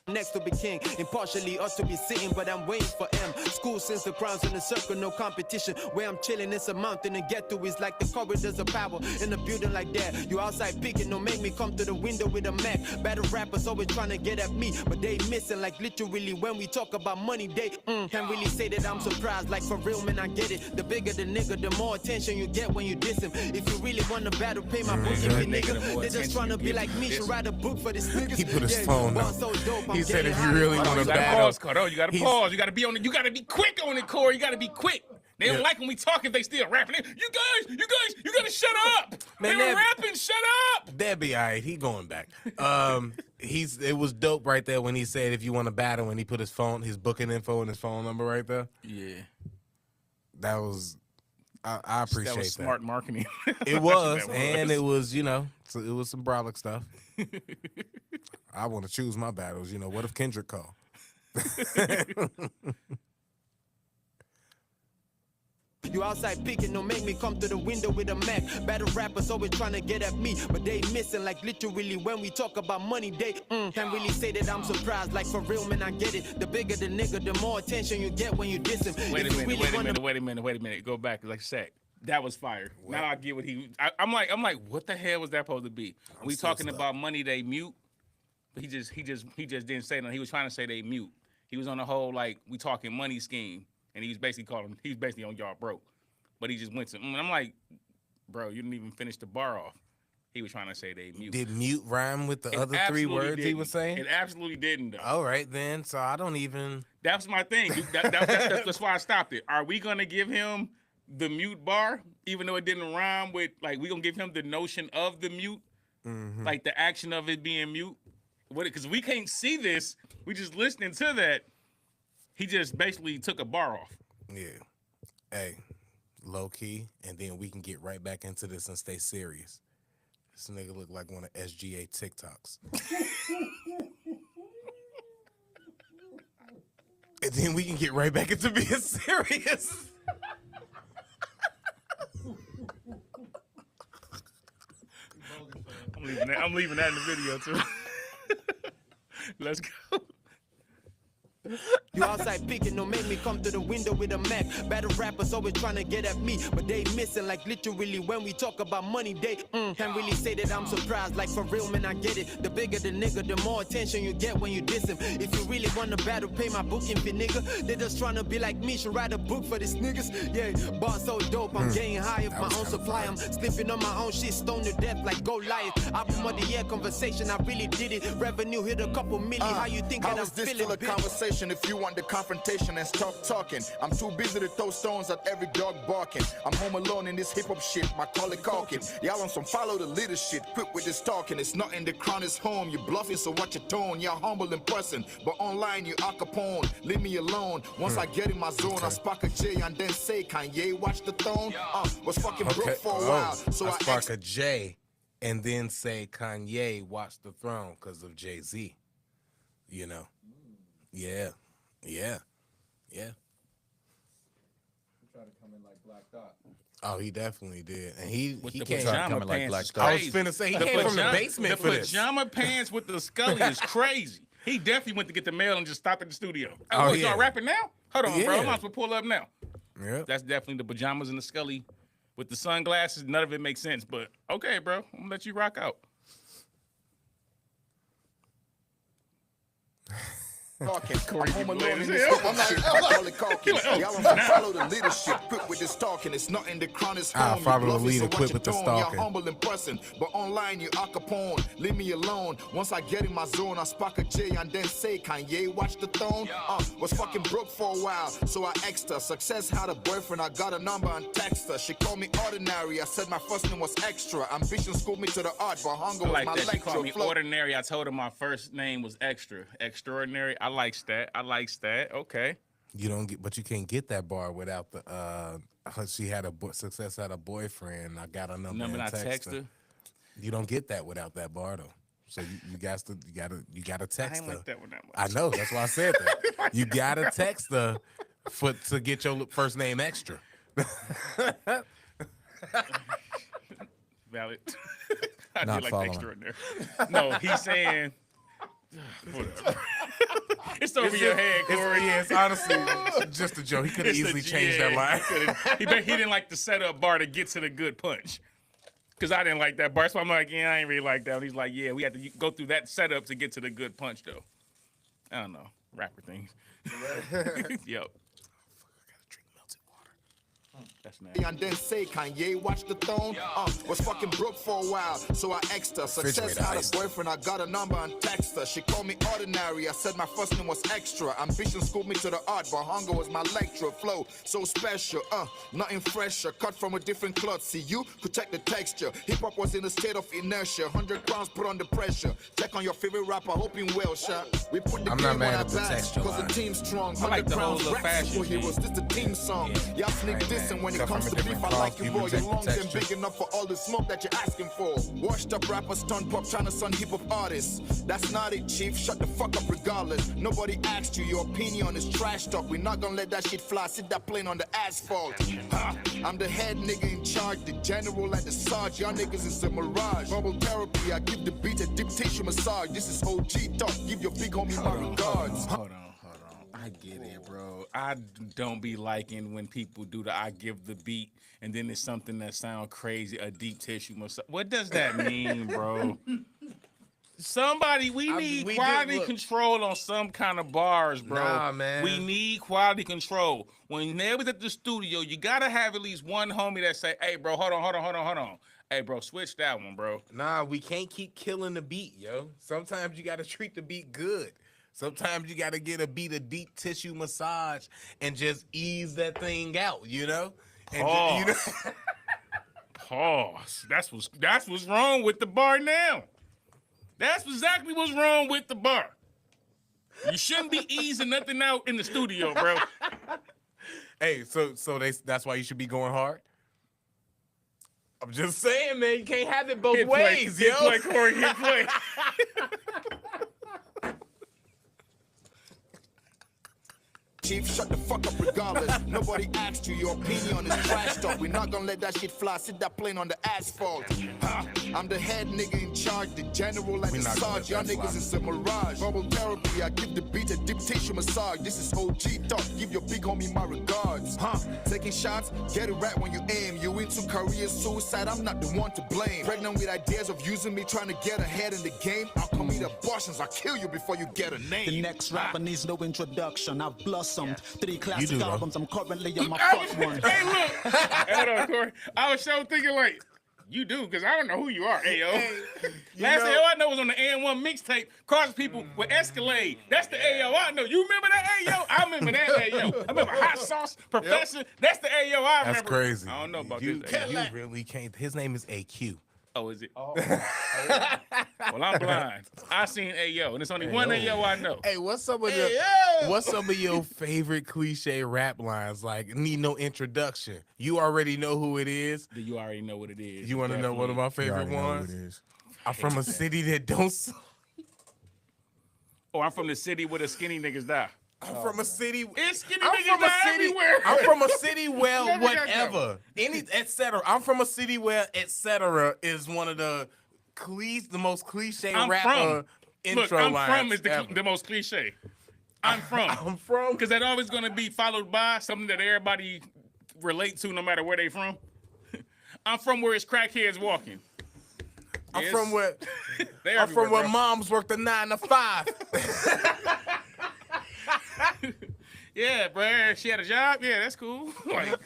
Next to be king, impartially us to be sitting, but I'm waiting for M. School since the crowns in the circle, no competition. Where I'm chilling, it's a mountain and get to is like the corridors of power in a building like that. You outside picking, don't make me come to the window with a Mac. Battle rappers always trying to get at me, but they missing like literally when we talk about money. They can't really say that I'm surprised, like for real, man, I get it. The bigger the nigga, the more attention you get when you diss him. If you really want to battle, pay my booking fee, nigga. They just trying to be like me, should write a book for this niggas. He put his phone up. So dope, He said, if you really want You to gotta battle, pause, Carter. You gotta pause. You gotta be on it. You gotta be quick on it, Corey. You gotta be quick. They don't like when we talk if they still rapping. You guys, you gotta shut up. Man, they were that- rapping, shut up. that'd be all right. He going back. It was dope right there when he said, if you want to battle, and he put his booking info and his phone number right there. Yeah. That was, I appreciate That was smart marketing. It was, and it was, so it was some brolic stuff. I want to choose my battles. What if Kendrick called? You outside picking, don't make me come to the window with a Mac. Battle rappers always trying to get at me, but they missing like literally when we talk about money. They can't really say that I'm surprised, like for real, man, I get it. The bigger the nigga, the more attention you get when you diss him. Wait a minute. Go back. Like I said, that was fire. Now I get what I'm like, what the hell was that supposed to be? We talking about money, they mute, but he just didn't say nothing. He was trying to say they mute. He was on the whole like we talking money scheme, and he was basically on y'all broke, but he just went to. I'm like, bro, you didn't even finish the bar off. He was trying to say they mute. Did mute rhyme with the It other three absolutely words he was saying? It absolutely didn't, though. All right, then. So I don't even. That's my thing. That's why I stopped it. Are we gonna give him the mute bar, even though it didn't rhyme with like we gonna give him the notion of the mute, like the action of it being mute? Because we can't see this. We just listening to that. He just basically took a bar off. Yeah. Hey, low key, and then we can get right back into this and stay serious. This nigga look like one of SGA TikToks. And then we can get right back into being serious. I'm leaving that in the video too. Let's go. You outside picking, don't make me come to the window with a Mac. Battle rappers always trying to get at me, but they missing like literally when we talk about money. They can't really say that I'm surprised, like for real, man, I get it. The bigger the nigga, the more attention you get when you diss him. If you really want to battle, pay my booking fee, nigga. They just trying to be like me, should write a book for these niggas. Yeah, bar so dope, I'm getting high of my own supply. I'm slipping on my own shit, stoned to death like Goliath. Album of the year conversation, I really did it. Revenue hit a couple million. How you think that How I'm is this feeling? still a bitch? conversation if you want the confrontation and stop talking? I'm too busy to throw stones at every dog barking. I'm home alone in this hip-hop shit, my collie caulking. Y'all on some follow the leader shit, quit with this talking. It's not in the crown, it's home. You bluffing, so watch your tone. You're humble in person, but online you Al Capone. Leave me alone. Once I get in my zone, I spark a J and then say, Kanye, watch the throne. Was fucking broke for a while, so I spark a J and then say Kanye watched the throne because of Jay-Z. You know? Yeah. Yeah. Yeah. Tried to come in like Black Dot. Oh, he definitely did. And he With he the came. pajama coming like pants Black is Dot. I was crazy. finna say, he came from the basement The for this. pajama pants with the Scully is crazy. He definitely went to get the mail and just stopped at the studio. Oh, Oh, yeah. y'all rapping now? Hold on, bro. I Yeah. might as well pull up now. Yeah. That's definitely the pajamas and the Scully with the sunglasses. None of it makes sense, but okay, bro. I'm gonna let you rock out. Talking. Corey I'm home be alone in playing this as hell. hip hop shit. I call it caulking. Y'all don't follow the leadership. Quick with this talking. It's not in the chronic home. follow You the bluffing, leader, so quick watch with the your tone. stalking. You're humble in person, but online you Al Capone. Leave me alone. Once I get in my zone, I spark a J and then say, Kanye, watch the throne. Was fucking broke for a while, so I exed her. Success had a boyfriend. I got a number and text her. She called me ordinary. I said my first name was extra. Ambition schooled me to the art, but hunger I was like my that. She lecture. called me Flow- ordinary. I told her my first name was extra. Extraordinary. I likes that. I likes that. Okay. You don't get, but you can't get that bar without the. She had success had a boyfriend. I got a number Number and I text her. You don't get that without that bar though. So you gotta I text ain't her. like that one that much. I know. That's why I said that. You gotta text her to get your first name extra. Valid. I Not did like following. extraordinary. No, he's saying. Whatever. It's over your head, Corey. It's honestly just a joke. He could have It's easily the- changed yeah, that line. He didn't like the setup bar to get to the good punch. Because I didn't like that bar. So I'm like, yeah, I ain't really like that. And he's like, yeah, we had to go through that setup to get to the good punch, though. I don't know. Rapper things. Yo. That's nice. And then say, Kanye, watch the throne. Was fucking broke for a while, so I exed her. Success Refrigerator had ice. a boyfriend, I got a number and text her. She called me ordinary, I said my first name was extra. Ambition schooled me to the art, but hunger was my lecture. Flow so special, nothing fresher. Cut from a different cloth, see you could check the texture. Hip hop was in a state of inertia. 100 pounds put on the pressure. Check on your favorite rapper, hoping well, shot. We put the I'm not game mad on at our the backs, texture cause the line. team's strong. I like 100 the whole pounds, little rap fashion superheroes, thing. this the team song. Y'all sneak Right, this, and when it Cut comes from to a beef, different I cloth, like you, you boy. Your protect the lungs ain't texture. big enough for all the smoke that you're asking for. Washed up rappers, stunt pop, trying to son hip hop artists. That's not it, chief. Shut the fuck up regardless. Nobody asked you, your opinion is trash talk. We're not gonna let that shit fly. Sit that plane on the asphalt. I'm the head nigga in charge, the general at the sarge. Y'all niggas is a mirage. Bubble therapy, I give the beat a deep tissue massage. This is OG talk. Give your big homie my regards. Hold on. I get it, bro. I don't be liking when people do the I give the beat and then it's something that sound crazy, a deep tissue massage. What does that mean, bro? Somebody, we need we quality did look. control on some kind of bars, bro. Nah, man. We need quality control. When they was at the studio, you gotta have at least one homie that say, hey, bro, hold on. Hey, bro, switch that one, bro. Nah, we can't keep killing the beat, yo. Sometimes you gotta treat the beat good. Sometimes you gotta get a beat a deep tissue massage and just ease that thing out, you know? And Pause. you know? Pause. That's what's wrong with the bar now. That's exactly what's wrong with the bar. You shouldn't be easing nothing out in the studio, bro. Hey, so that's why you should be going hard. I'm just saying, man, you can't have it both Hit play, ways, hit yo. play, Corey, hit play. Chief, shut the fuck up regardless. Nobody asked you, your opinion is trash talk. We're not gonna let that shit fly. Sit that plane on the asphalt. I'm the head nigga in charge, the general at We the not gonna sarge. Y'all let that niggas fly. is a mirage. Bubble therapy, I give the beat a deep tissue massage. This is OG talk. Give your big homie my regards. Taking shots, get it right when you aim. You into career suicide, I'm not the one to blame. Pregnant with ideas of using me, trying to get ahead in the game. I'll come eat abortions, I'll kill you before you get a name. The next rapper needs no introduction. I've blossomed. 3 You classic do, though. albums. I'm currently on my I fourth was, one. hey, look. Hold on, Corey. I was so thinking like, you do, because I don't know who you are, Ayo. Last know- AO I know was on the AN1 mixtape, Cross People with Escalade. That's the AO I know. You remember that AO? I remember that AO. I remember Hot Sauce Professor. That's the AO I remember. That's crazy. I don't know about you, this AO. You really can't. His name is AQ. Oh, is it? Oh. Well, I'm blind. I seen Ayo, and it's only one Ayo I know. Hey, what's some of your favorite cliche rap lines? Like, need no introduction. You already know who it is. Do you already know what it is? You want to know one of my favorite ones? I'm from a city that don't. Oh, I'm from the city where the skinny niggas die. I'm from a city. It's skinny niggas die everywhere. I'm from a city where whatever, etc. I'm from a city where etc. is one of the most cliche rapper intro I'm lines. from is the most cliche. I'm from because that's always gonna be followed by something that everybody relate to, no matter where they from. I'm from where it's crackheads walking. I'm from where moms work the 9 to 5. Yeah, bro. She had a job. Yeah, that's cool. Like,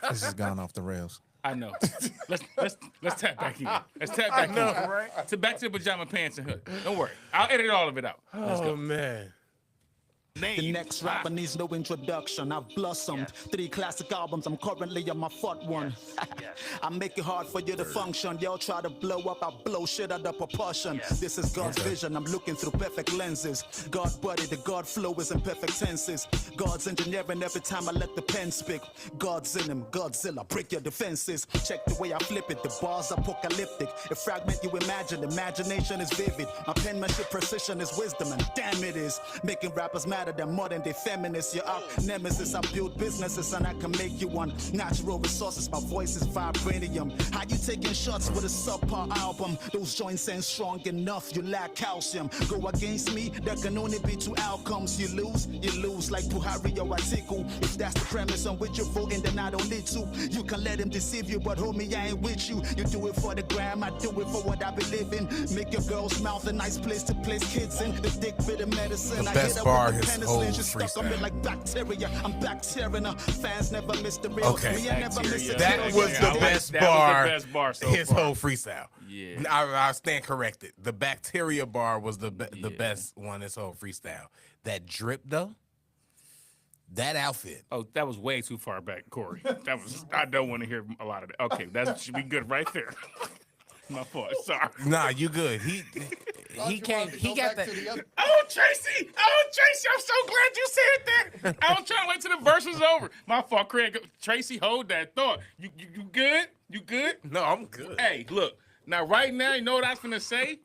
This has gone off the rails. I know. Let's tap back in. Let's tap back in. Right? Back to the pajama pants and hood. Don't worry. I'll edit all of it out. Let's go. Man. The next rapper needs no introduction. I've blossomed 3 classic albums. I'm currently on my 4th one. I make it hard for you to function. Y'all try to blow up, I blow shit out of proportion. This is God's vision. I'm looking through perfect lenses. God body, the God flow is in perfect tenses. God's engineering every time I let the pen speak. God's in him, Godzilla, break your defenses. Check the way I flip it. The bars apocalyptic. A fragment you imagine. Imagination is vivid. My penmanship precision is wisdom, and damn it is making rappers mad than modern day feminists. You're out nemesis. I build businesses and I can make you one. Natural resources, my voice is vibranium. How you taking shots with a subpar album? Those joints ain't strong enough, you lack calcium. Go against me, there can only be 2 outcomes. You lose like Buhari or Atiku. If that's the premise on which you're voting, then I don't need to. You can let him deceive you, but homie, I ain't with you. You do it for the gram, I do it for what I believe in. Make your girl's mouth a nice place to place kids in. The dick bit of medicine. The I best hit bar up with his the whole penicillin. Just stuck on me freestyle. like bacteria. I'm bacteria. Fans never miss the real. Okay. Me, I never miss a That kill. was the best bar. So his far. whole freestyle. Yeah. I stand corrected. The bacteria bar was the best one. His whole freestyle. That drip though. That outfit. Oh, that was way too far back, Corey. I don't want to hear a lot of that. Okay, that should be good right there. My fault. Sorry. Nah, you good. He came. He got that. Oh, Tracy! I'm so glad you said that. I was trying to wait till the verse was over. My fault, Craig. Tracy, hold that thought. You good? You good? No, I'm good. Hey, look. Now, right now, you know what I was finna say?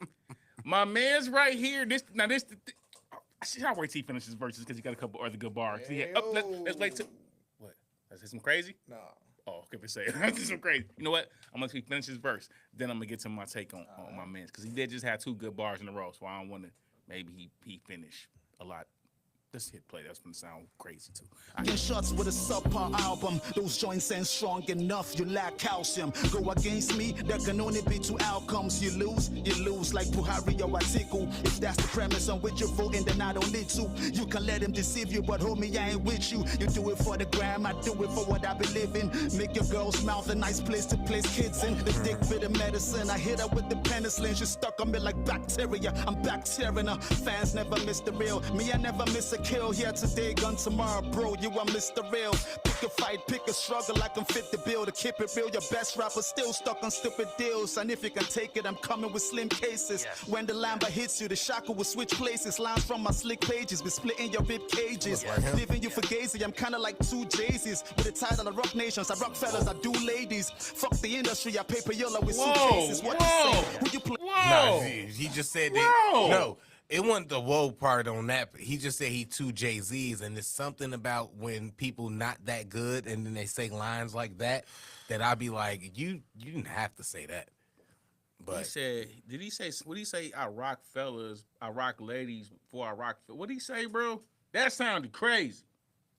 My man's right here. I'll wait till he finishes verses because he got a couple other good bars. Let's wait till. What? Let's hit some crazy? No. Oh, okay, say it. Let's do some crazy. You know what? I'm gonna finish his verse. Then I'm gonna get to my take on my man's because he did just have 2 good bars in a row. So I don't want to. Maybe he finish a lot. Let's hit play. That's gonna sound crazy too. Get shots with a subpar album. Those joints ain't strong enough. You lack calcium. Go against me, there can only be 2 outcomes. You lose like Buhari or Atiku. If that's the premise on which you're voting, then I don't need to. You can let him deceive you, but homie, I ain't with you. You do it for the gram, I do it for what I believe in. Make your girl's mouth a nice place to place kids in. The dick bit of medicine. I hit her with the penicillin. She stuck on me like bacteria. I'm bacteria. Fans never miss the real. Me, I never miss a kill. Here today, gun tomorrow, bro. You are Mr. Real. Pick a fight, pick a struggle. I can fit the bill. To keep it real, your best rapper still stuck on stupid deals. And if you can take it, I'm coming with slim cases. When the lamba hits you, the shackle will switch places. Lines from my slick pages, be splitting your rib cages. Leaving you for gazy. I'm kinda like 2 Jay-Z's. With the title of rock nations, I rock fellas, I do ladies. Fuck the industry, I paper yellow with suitcases. What you say? Who you play? No, he just said that. No. It wasn't the whoa part on that. He just said he 2 Jay-Z's, and it's something about when people not that good and then they say lines like that I'd be like, you didn't have to say that. But What did he say? I rock fellas, I rock ladies before I rock. What did he say, bro? That sounded crazy.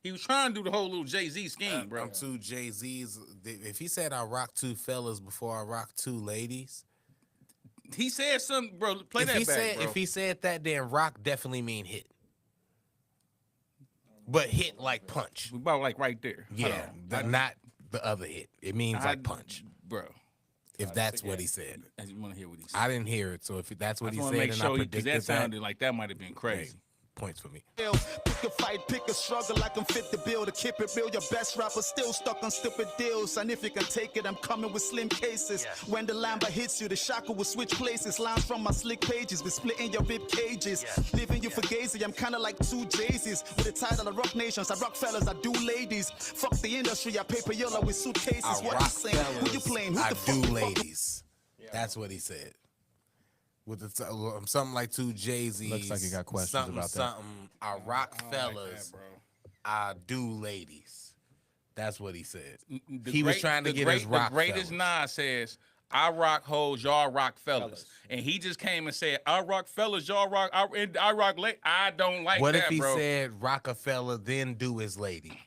He was trying to do the whole little Jay-Z scheme, bro. I'm 2 Jay-Z's. If he said I rock 2 fellas before I rock 2 ladies. He said something, bro. Play that back, bro. If he said that, then rock definitely mean hit. But hit like punch. About like right there. Yeah, not the other hit. It means like punch. Bro. If that's what he said. I want to hear what he said. I didn't hear it, so if that's what he said, make and sure I predicted that sounded like that might have been crazy. points for me. Pick a fight, pick a struggle, I can fit the bill. To keep it real, your best rapper still stuck on stupid deals. And if you can take it, I'm coming with slim cases. When the lamba hits you, the shackle will switch places. Lines from my slick pages, be splitting your rib cages. Leaving you for gazy, I'm kinda like two Jay-Z's. With the title of rock nations, I rock fellas, I do ladies. Fuck the industry, I paper yellow with suitcases. I What rock you saying? Who you fellas, playing? Who I the fuck do you fucking- ladies. That's what he said. With the something like two Jay-Z's. Looks like you got questions something, about that. Something. I rock I don't fellas. like that, bro. I do ladies. That's what he said. The He was trying to get his rock The greatest fellas. Nas says, I rock hoes, y'all rock fellas. And he just came and said, I rock fellas, y'all rock, I rock ladies. I don't like What that, if he bro. said Rockefeller, then do his lady?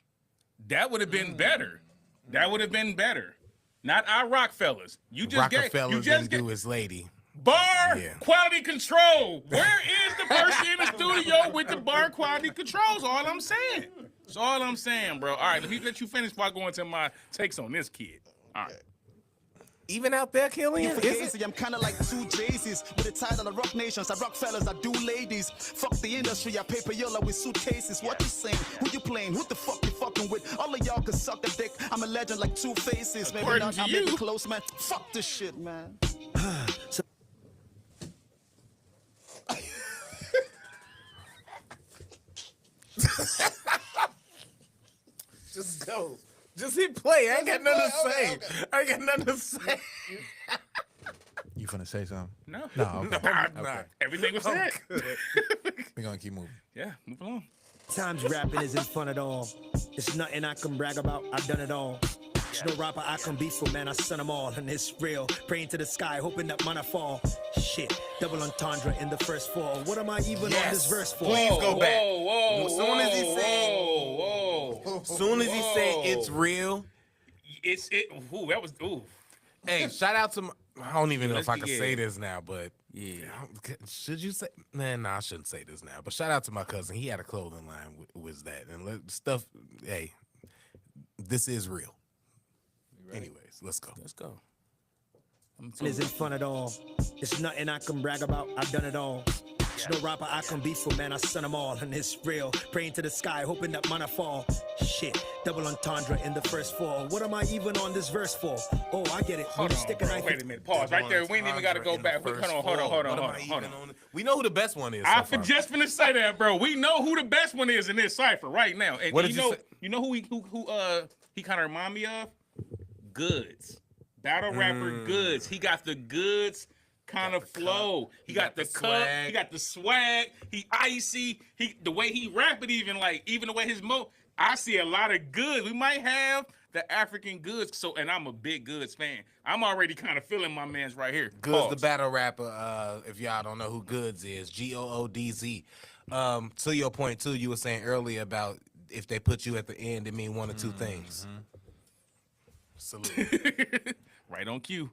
That would have been better. That would have been better. Not I rock fellas. You just Rockefeller, then do his lady. bar Yeah. quality control. Where is the person in the studio with the bar quality controls? All I'm saying. That's all I'm saying, bro. All right, let me let you finish before I go into my takes on this kid. All right. Even out there, Killian? For Gazy, I'm kinda like two Jay-Z's. With the title of rock nations, I rock fellas, I do ladies. Fuck the industry, I paper yellow with suitcases. What you saying? Who you playing? Who the fuck you fucking with? All of y'all can suck a dick. I'm a legend like Two Faces. Maybe According not, to I'm you. maybe close, man. Fuck this shit, man. Just go. Just hit play. I ain't got nothing to say. I ain't got nothing to say. You finna say something? No. No, okay. I'm not. Everything was said. We're gonna keep moving. Yeah, move along. Times rapping isn't fun at all. It's nothing I can brag about. I've done it all. There's no rapper I can beat for, man. I sent them all, and it's real. Praying to the sky, hoping that mine fall. Shit, double entendre in the first four. What am I even on this verse for? Please go back. Whoa, As soon as he said, whoa. as soon as he said it's real. Ooh, that was, ooh. Hey, shout out to. I don't even know if I can Yeah. say this now, but Yeah. should you say? Nah, I shouldn't say this now. But shout out to my cousin. He had a clothing line. Was that and stuff? Hey, this is real. Anyways, let's go. Let's go. Isn't fun at all. It's nothing I can brag about. I've done it all. There's no rapper I can beat for, man. I sent them all, and it's real. Praying to the sky, hoping that mine fall. Shit, double entendre in the first four. What am I even on this verse for? Oh, I get it. When Hold you on, stick a bro. knife Wait a minute. Pause right there. We ain't even got to go back. Hold on. We know who the best one is. I so far. just finna say that, bro. We know who the best one is in this cipher right now. And What did you say? You know who he kind of remind me of? Goods. Battle rapper Goods. He got the goods kind of flow. He got the cup. swag. He got the swag. He icy. The way he rap it, even the way his I see a lot of goods. We might have the African goods. So, and I'm a big Goods fan. I'm already kind of feeling my man's right here. Goods, the Pause. battle rapper. If y'all don't know who Goods is, Goodz. To your point too, you were saying earlier about if they put you at the end, it mean one or two things. Salute. Right on cue.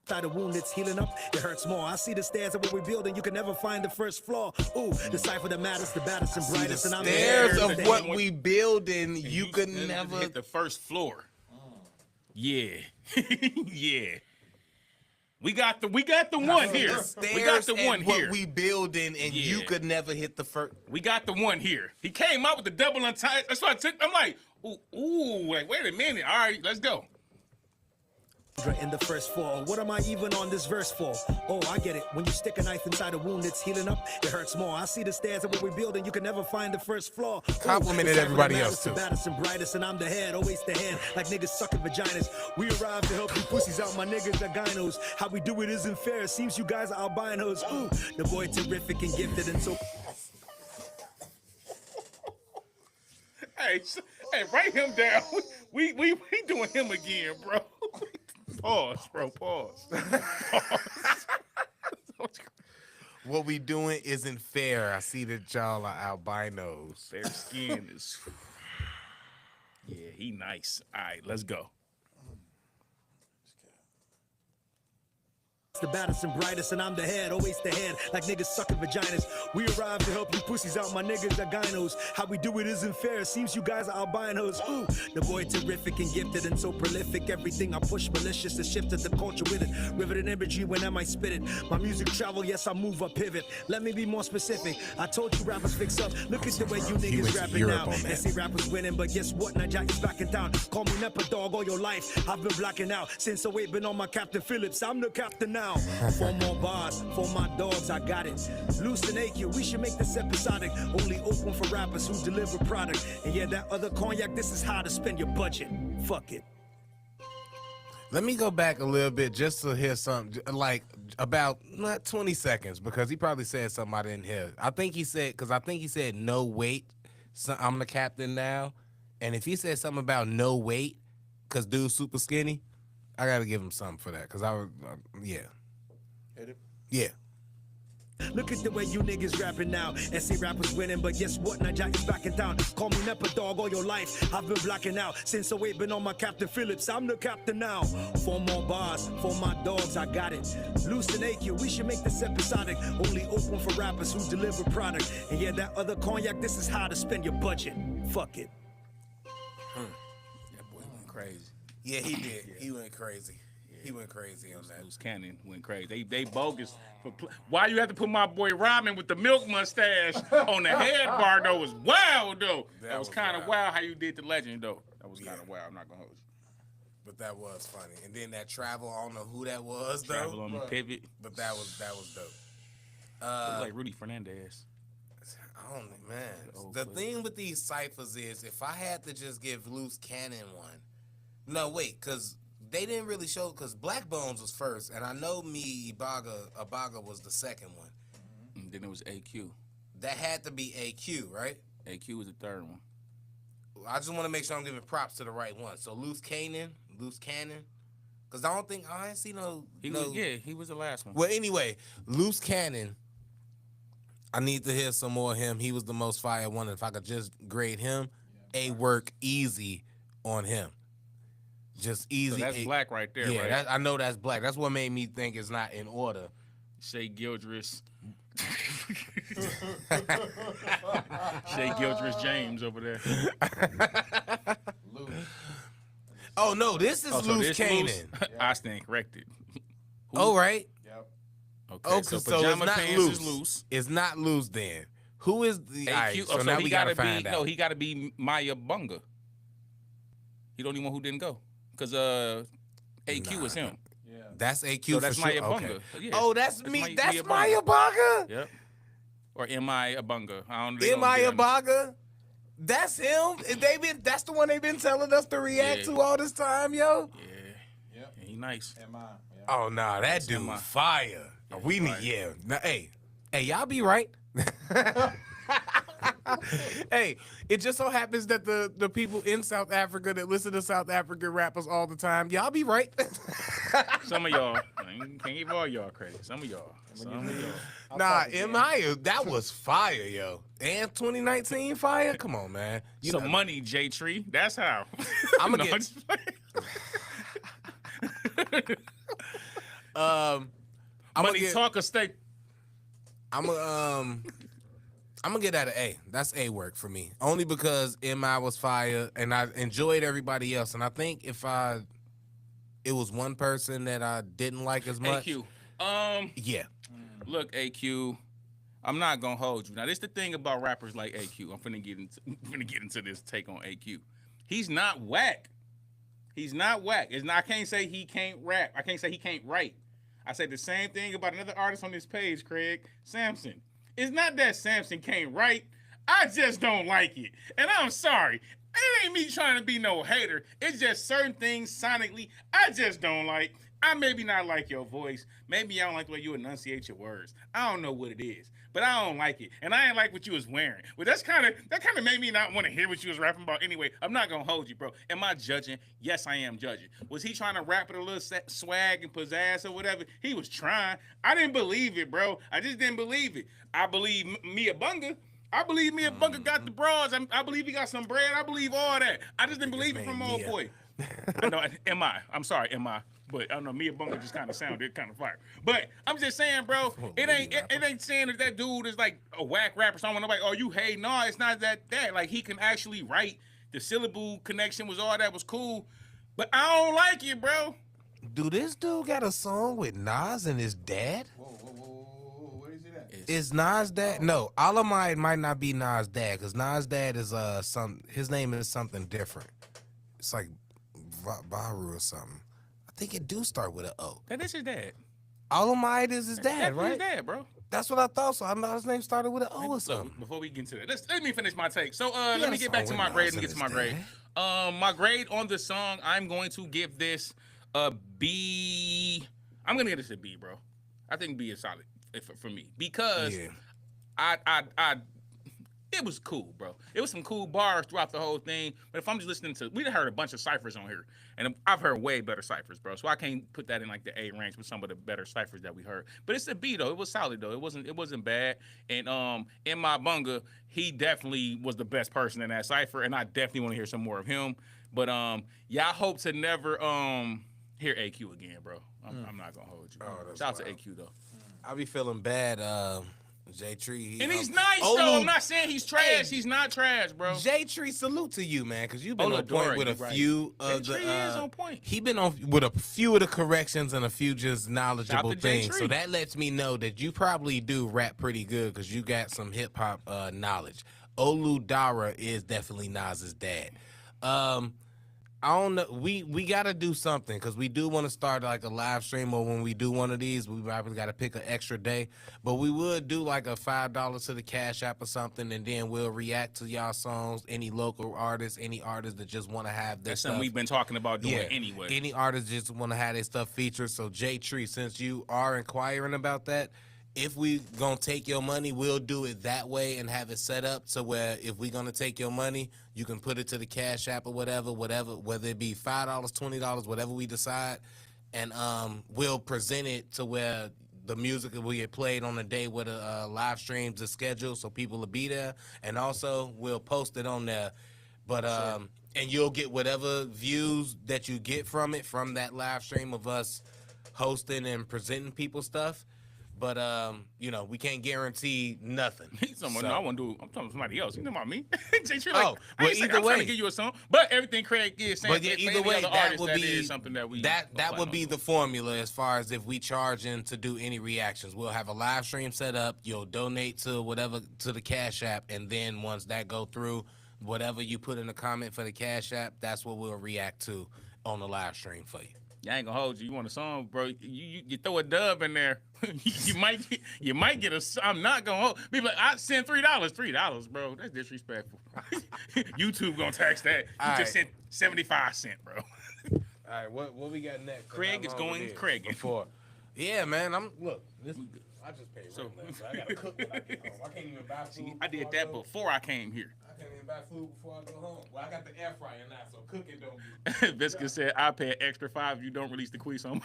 Inside a wound that's healing up, it hurts more. I see the stairs of what we're building, you can never find the first floor. Ooh, the cipher that matters, the baddest and The brightest, and I'm stairs there. of what we building, you could And never. hit the first floor. Yeah. Yeah. We got the one here. We got the one what here. we building, and you Yeah. could never hit the first. We got the one here. He came out with the double untied. That's what I took. I'm like, ooh, like, wait a minute. All right, let's go. In the first four. What am I even on this verse for? Oh, I get it. When you stick a knife inside a wound that's healing up, it hurts more. I see the stairs of what we're building, you can never find the first floor. Ooh, Complimented the cipher everybody that else, matters, The too. baddest and brightest, and I'm the head, always the head. Like niggas sucking vaginas. We arrived to help you pussies out, my niggas are gynos. How we do it isn't fair. It seems you guys are albinos. Ooh, the boy terrific and gifted and so. Hey, write him down. We doing him again, bro. Pause, bro. Pause. What we doing isn't fair. I see that y'all are albinos. Fair skin is. Yeah, he nice. All right, let's go. The baddest and brightest, and I'm the head, always the head, like niggas sucking vaginas. We arrived to help you pussies out, my niggas are gynos. How we do it isn't fair, seems you guys are albinos. Ooh, the boy terrific and gifted and so prolific. Everything I push malicious has shifted the culture with it. Riveted imagery when I might spit it. My music travel, yes, I move, I pivot. Let me be more specific. I told you rappers fix up. Look at the way you niggas rapping now. And see rappers winning, but guess what? Najat is back in town. Call me Nepa dog all your life. I've been blacking out since 08, been on my Captain Phillips. I'm the captain now. 4 more bars, for my dogs, I got it. Loose and AQ, we should make this episodic. Only open for rappers who deliver product. And yeah, that other cognac, this is how to spend your budget. Fuck it. Let me go back a little bit just to hear something, like about not 20 seconds, because he probably said something I didn't hear. I think he said no weight. So I'm the captain now. And if he said something about no weight, because dude's super skinny, I got to give him something for that, because yeah. Yeah. Look at the way you niggas rapping now. SC rappers winning, but guess what? Najat is back in town. Call me Nepa dog all your life. I've been blacking out since 08, been on my Captain Phillips. I'm the captain now. 4 more bars, for my dogs, I got it. Loose and AQ, we should make this episodic. Only open for rappers who deliver product. And yeah, that other cognac, this is how to spend your budget. Fuck it. That boy went crazy. Yeah, he did. He went crazy. He went crazy on that. Loose Cannon went crazy. They bogus. Why you have to put my boy Robin with the milk mustache on the head bar, though, was wild, though. That was kind of wild how you did the legend, though. That was kind of wild. I'm not going to hold you. But that was funny. And then that travel, I don't know who that was, though. Travel on the pivot. But that was dope. It was like Rudy Fernandez. I don't know, man. The thing with these ciphers is, if I had to just give Loose Cannon one, no, wait, because they didn't really show, because Black Bones was first, and I know Ibaga was the second one. And then it was AQ. That had to be AQ, right? AQ was the third one. I just want to make sure I'm giving props to the right one. So Loose Cannon, because I ain't see no. He was the last one. Well, anyway, Loose Cannon, I need to hear some more of him. He was the most fire one. If I could just grade him, A work easy on him. Just easy. So that's Black right there, yeah, right? I know that's Black. That's what made me think it's not in order. Shay Gildress. Shay Gildress James over there. Oh, no, this is Loose Cannon. I stand corrected. Oh, right. Yep. Okay, so Pajama it's not Pants loose. is loose. It's not loose then. Who is the AQ? right, so now we gotta find out. No, he gotta be Maya Bunga. He the only one who didn't go. Because AQ was him. Yeah. That's AQ So that's for Maya sure. Bunga. Okay. Yeah. Oh, that's me. Maya That's Bunga. Maya Bunga. Yep. Or M.I. Abunga. I don't know. M.I. Ibaga? That's him? That's the one they've been telling us to react to all this time, yo? Yeah. Yep. He nice. Am I? Yeah. Oh, nah, that dude M.I. fire. Yeah, We need, fire. yeah. Now, hey, y'all be right. Hey, it just so happens that the people in South Africa that listen to South African rappers all the time, y'all be right. Some of y'all. Can't give all y'all credit. Some of y'all. Nah, M.I., that was fire, yo. And 2019 fire? Come on, man. Some money, J Tree. That's how. I'ma No, get- just playing. Money talk or stay. I'm gonna get that an A. That's A work for me. Only because M.I. was fire and I enjoyed everybody else. And I think it was one person that I didn't like as much. AQ. Yeah. Look, AQ. I'm not gonna hold you. Now, this is the thing about rappers like AQ. I'm finna get into this take on AQ. He's not whack. He's not whack. I can't say he can't rap. I can't say he can't write. I said the same thing about another artist on this page, Craig Sampson. It's not that Sampson can't write. I just don't like it. And I'm sorry. It ain't me trying to be no hater. It's just certain things sonically I just don't like. I maybe not like your voice. Maybe I don't like the way you enunciate your words. I don't know what it is. But I don't like it. And I ain't like what you was wearing. Well, that kind of made me not want to hear what you was rapping about anyway. I'm not going to hold you, bro. Am I judging? Yes, I am judging. Was he trying to rap with a little swag and pizzazz or whatever? He was trying. I didn't believe it, bro. I just didn't believe it. I believe Mia Bunga. I believe Mia Bunga got the bras. I believe he got some bread. I believe all that. I just didn't believe it from old boy. I know, I'm sorry, M.I. But I don't know, me and Bunga just kind of sounded kind of fire. But I'm just saying, bro, it ain't saying that dude is like a whack rapper. Someone like, oh, you hate? No, it's not that. Like, he can actually write. The syllable connection was all that was cool. But I don't like it, bro. Do this dude got a song with Nas and his dad? Whoa, where is it at? Is Nas dad? No, Alamide might not be Nas dad, because Nas dad is his name is something different. It's like Baru or something. I think it do start with an O. That is his dad. Alamide is his dad, right? His dad, bro. That's what I thought. So I know his name started with an O or something. Before we get into that, let me finish my take. So let me get back to my grade and get to my grade. My grade on the song, I'm going to give this a B. I'm gonna give this a B, bro. I think B is solid for me because it was cool, bro. It was some cool bars throughout the whole thing. But if I'm just listening to, we done heard a bunch of ciphers on here, and I've heard way better ciphers, bro. So I can't put that in like the A range with some of the better ciphers that we heard. But it's a B though. It was solid though. It wasn't bad. And in my bunga, he definitely was the best person in that cipher, and I definitely want to hear some more of him. But y'all hope to never hear AQ again, bro. I'm not gonna hold you. Shout out to AQ though. I be feeling bad. J Tree, and he's nice though. I'm not saying he's trash. Hey, he's not trash, bro. J Tree, salute to you, man, because you've been on point with a few of the. Is on point. He been on with a few of the corrections and a few just knowledgeable things. So that lets me know that you probably do rap pretty good because you got some hip hop knowledge. Olu Dara is definitely Nas's dad. I don't know. We gotta do something because we do want to start like a live stream, or when we do one of these, we probably gotta pick an extra day. But we would do like a $5 to the Cash App or something, and then we'll react to y'all songs. Any local artists, any artists that just want to have their That's stuff. Something we've been talking about doing anyway. Any artists just want to have their stuff featured. So J Tree, since you are inquiring about that, if we gonna take your money, we'll do it that way and have it set up so where if we gonna take your money, you can put it to the Cash App or whatever, whether it be $5, $20, whatever we decide, and we'll present it to where the music will get played on the day where the live streams are scheduled, so people will be there, and also we'll post it on there. But and you'll get whatever views that you get from it, from that live stream of us hosting and presenting people stuff. But you know, we can't guarantee nothing. No, I want to do. I'm talking to somebody else. You know about me. J-Tree, like, well, either I'm way, trying to give you a song, but everything Craig is saying. But yeah, either way, that would be something that we that would be the formula as far as if we charging to do any reactions. We'll have a live stream set up. You'll donate to whatever to the Cash App, and then once that go through, whatever you put in the comment for the Cash App, that's what we'll react to on the live stream for you. I ain't gonna hold you. You want a song, bro? You throw a dub in there. you might get a. I'm not gonna hold. Be like, I send $3, bro. That's disrespectful. YouTube gonna tax that. You just sent 75 cents, bro. All right, what we got next? Craig is going Craig. Before. Yeah, man. I just paid rent now, so I gotta cook when I get home. I can't even buy food. I did that before I came here. I can't even buy food before I go home. Well, I got the air fryer now, so cooking don't be. Biscuit said, "I pay an extra $5 if you don't release the Quis on."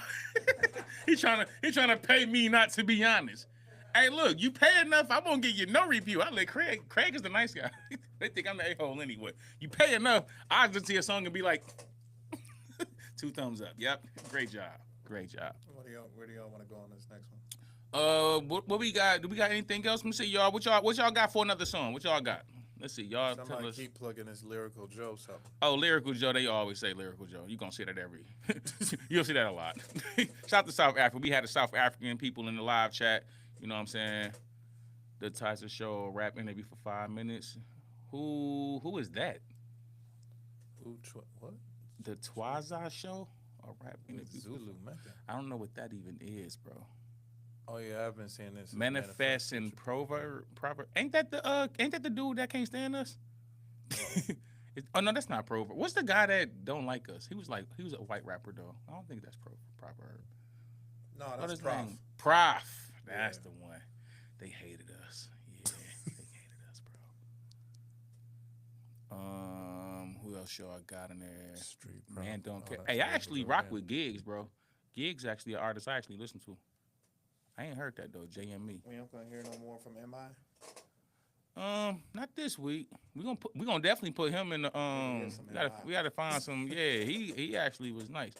He trying to pay me not to be honest. Hey, look, you pay enough, I won't give you no review. I let Craig. Craig is the nice guy. They think I'm the a-hole anyway. You pay enough, I just see a song and be like, 2 thumbs up. Yep, great job. Where do y'all want to go on this next one? What we got? Do we got anything else? Let me see, y'all. What y'all got for another song? What y'all got? Let's see, y'all. Somebody keep plugging this Lyrical Joe something. Oh, Lyrical Joe. They always say Lyrical Joe. You gonna see that every. You'll see that a lot. Shout out to South Africa. We had the South African people in the live chat. You know what I'm saying? The Tyson Show rap interview for 5 minutes. Who is that? What? The Twaza Show? A rap interview. Zulu Mecca. I don't know what that even is, bro. Oh yeah, I've been seeing this. Manifest and proverb. Ain't that the dude that can't stand us? Oh no, that's not proverb. What's the guy that don't like us? He was a white rapper though. I don't think that's proverb. No, that's Prof. Prof. That's the one. They hated us. Yeah, they hated us, bro. Who else y'all got in there? Street Man, don't care. Hey, I actually rock with Gigs, bro. Gigs actually an artist I actually listen to. I ain't heard that though, JME. We ain't gonna hear no more from MI. Not this week. We gonna definitely put him in the we gotta find some. Yeah, he actually was nice.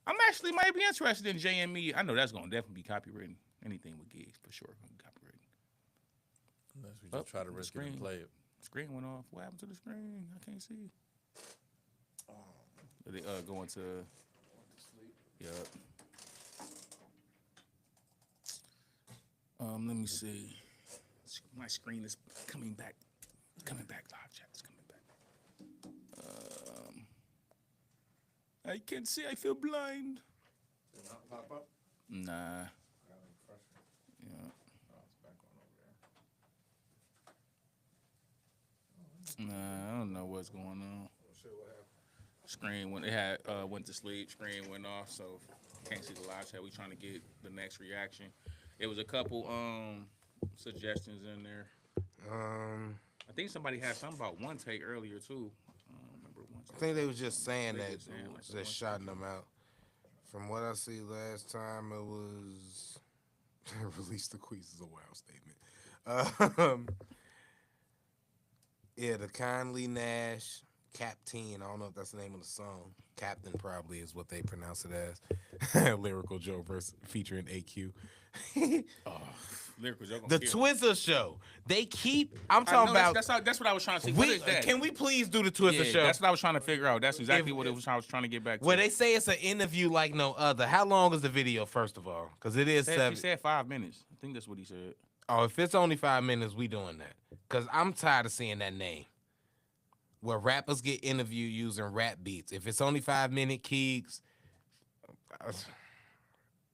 I'm actually might be interested in JME. I know that's gonna definitely be copywritten. Anything with gigs for sure gonna be copywritten. Unless we just try to risk it and play it. Screen went off. What happened to the screen? I can't see. They going to sleep. Yep. Let me see. My screen is coming back. Live chat is coming back. I can't see. I feel blind. Did not pop up? Nah. I gotta refresh it. Yeah. Oh, it's back on over there. Nah, I don't know what's going on. Oh, shit, what happened? Screen went to sleep. Screen went off, so can't see the live chat. We trying to get the next reaction. It was a couple suggestions in there. I think somebody had something about one take earlier too. I don't remember one take. I think they was just saying They that, just saying, like, just shouting them out. From what I see last time, it was release the Quis is a wild statement. Yeah, the Kindly Nash Captain. I don't know if that's the name of the song. Captain probably is what they pronounce it as. Lyrical Joe verse featuring AQ. Lyrical Joe gonna The kill. Twizzer Show. They keep. I'm I talking know, about. that's what I was trying to see. What is that? Can we please do the Twizzer Show? That's what I was trying to figure out. That's exactly what it was. I was trying to get back to. Well, they say it's an interview like no other. How long is the video, first of all? Because it is He 7. said 5 minutes. I think that's what he said. Oh, if it's only 5 minutes, we doing that. Because I'm tired of seeing that name. Where rappers get interviewed using rap beats. If it's only 5 minute Keeks,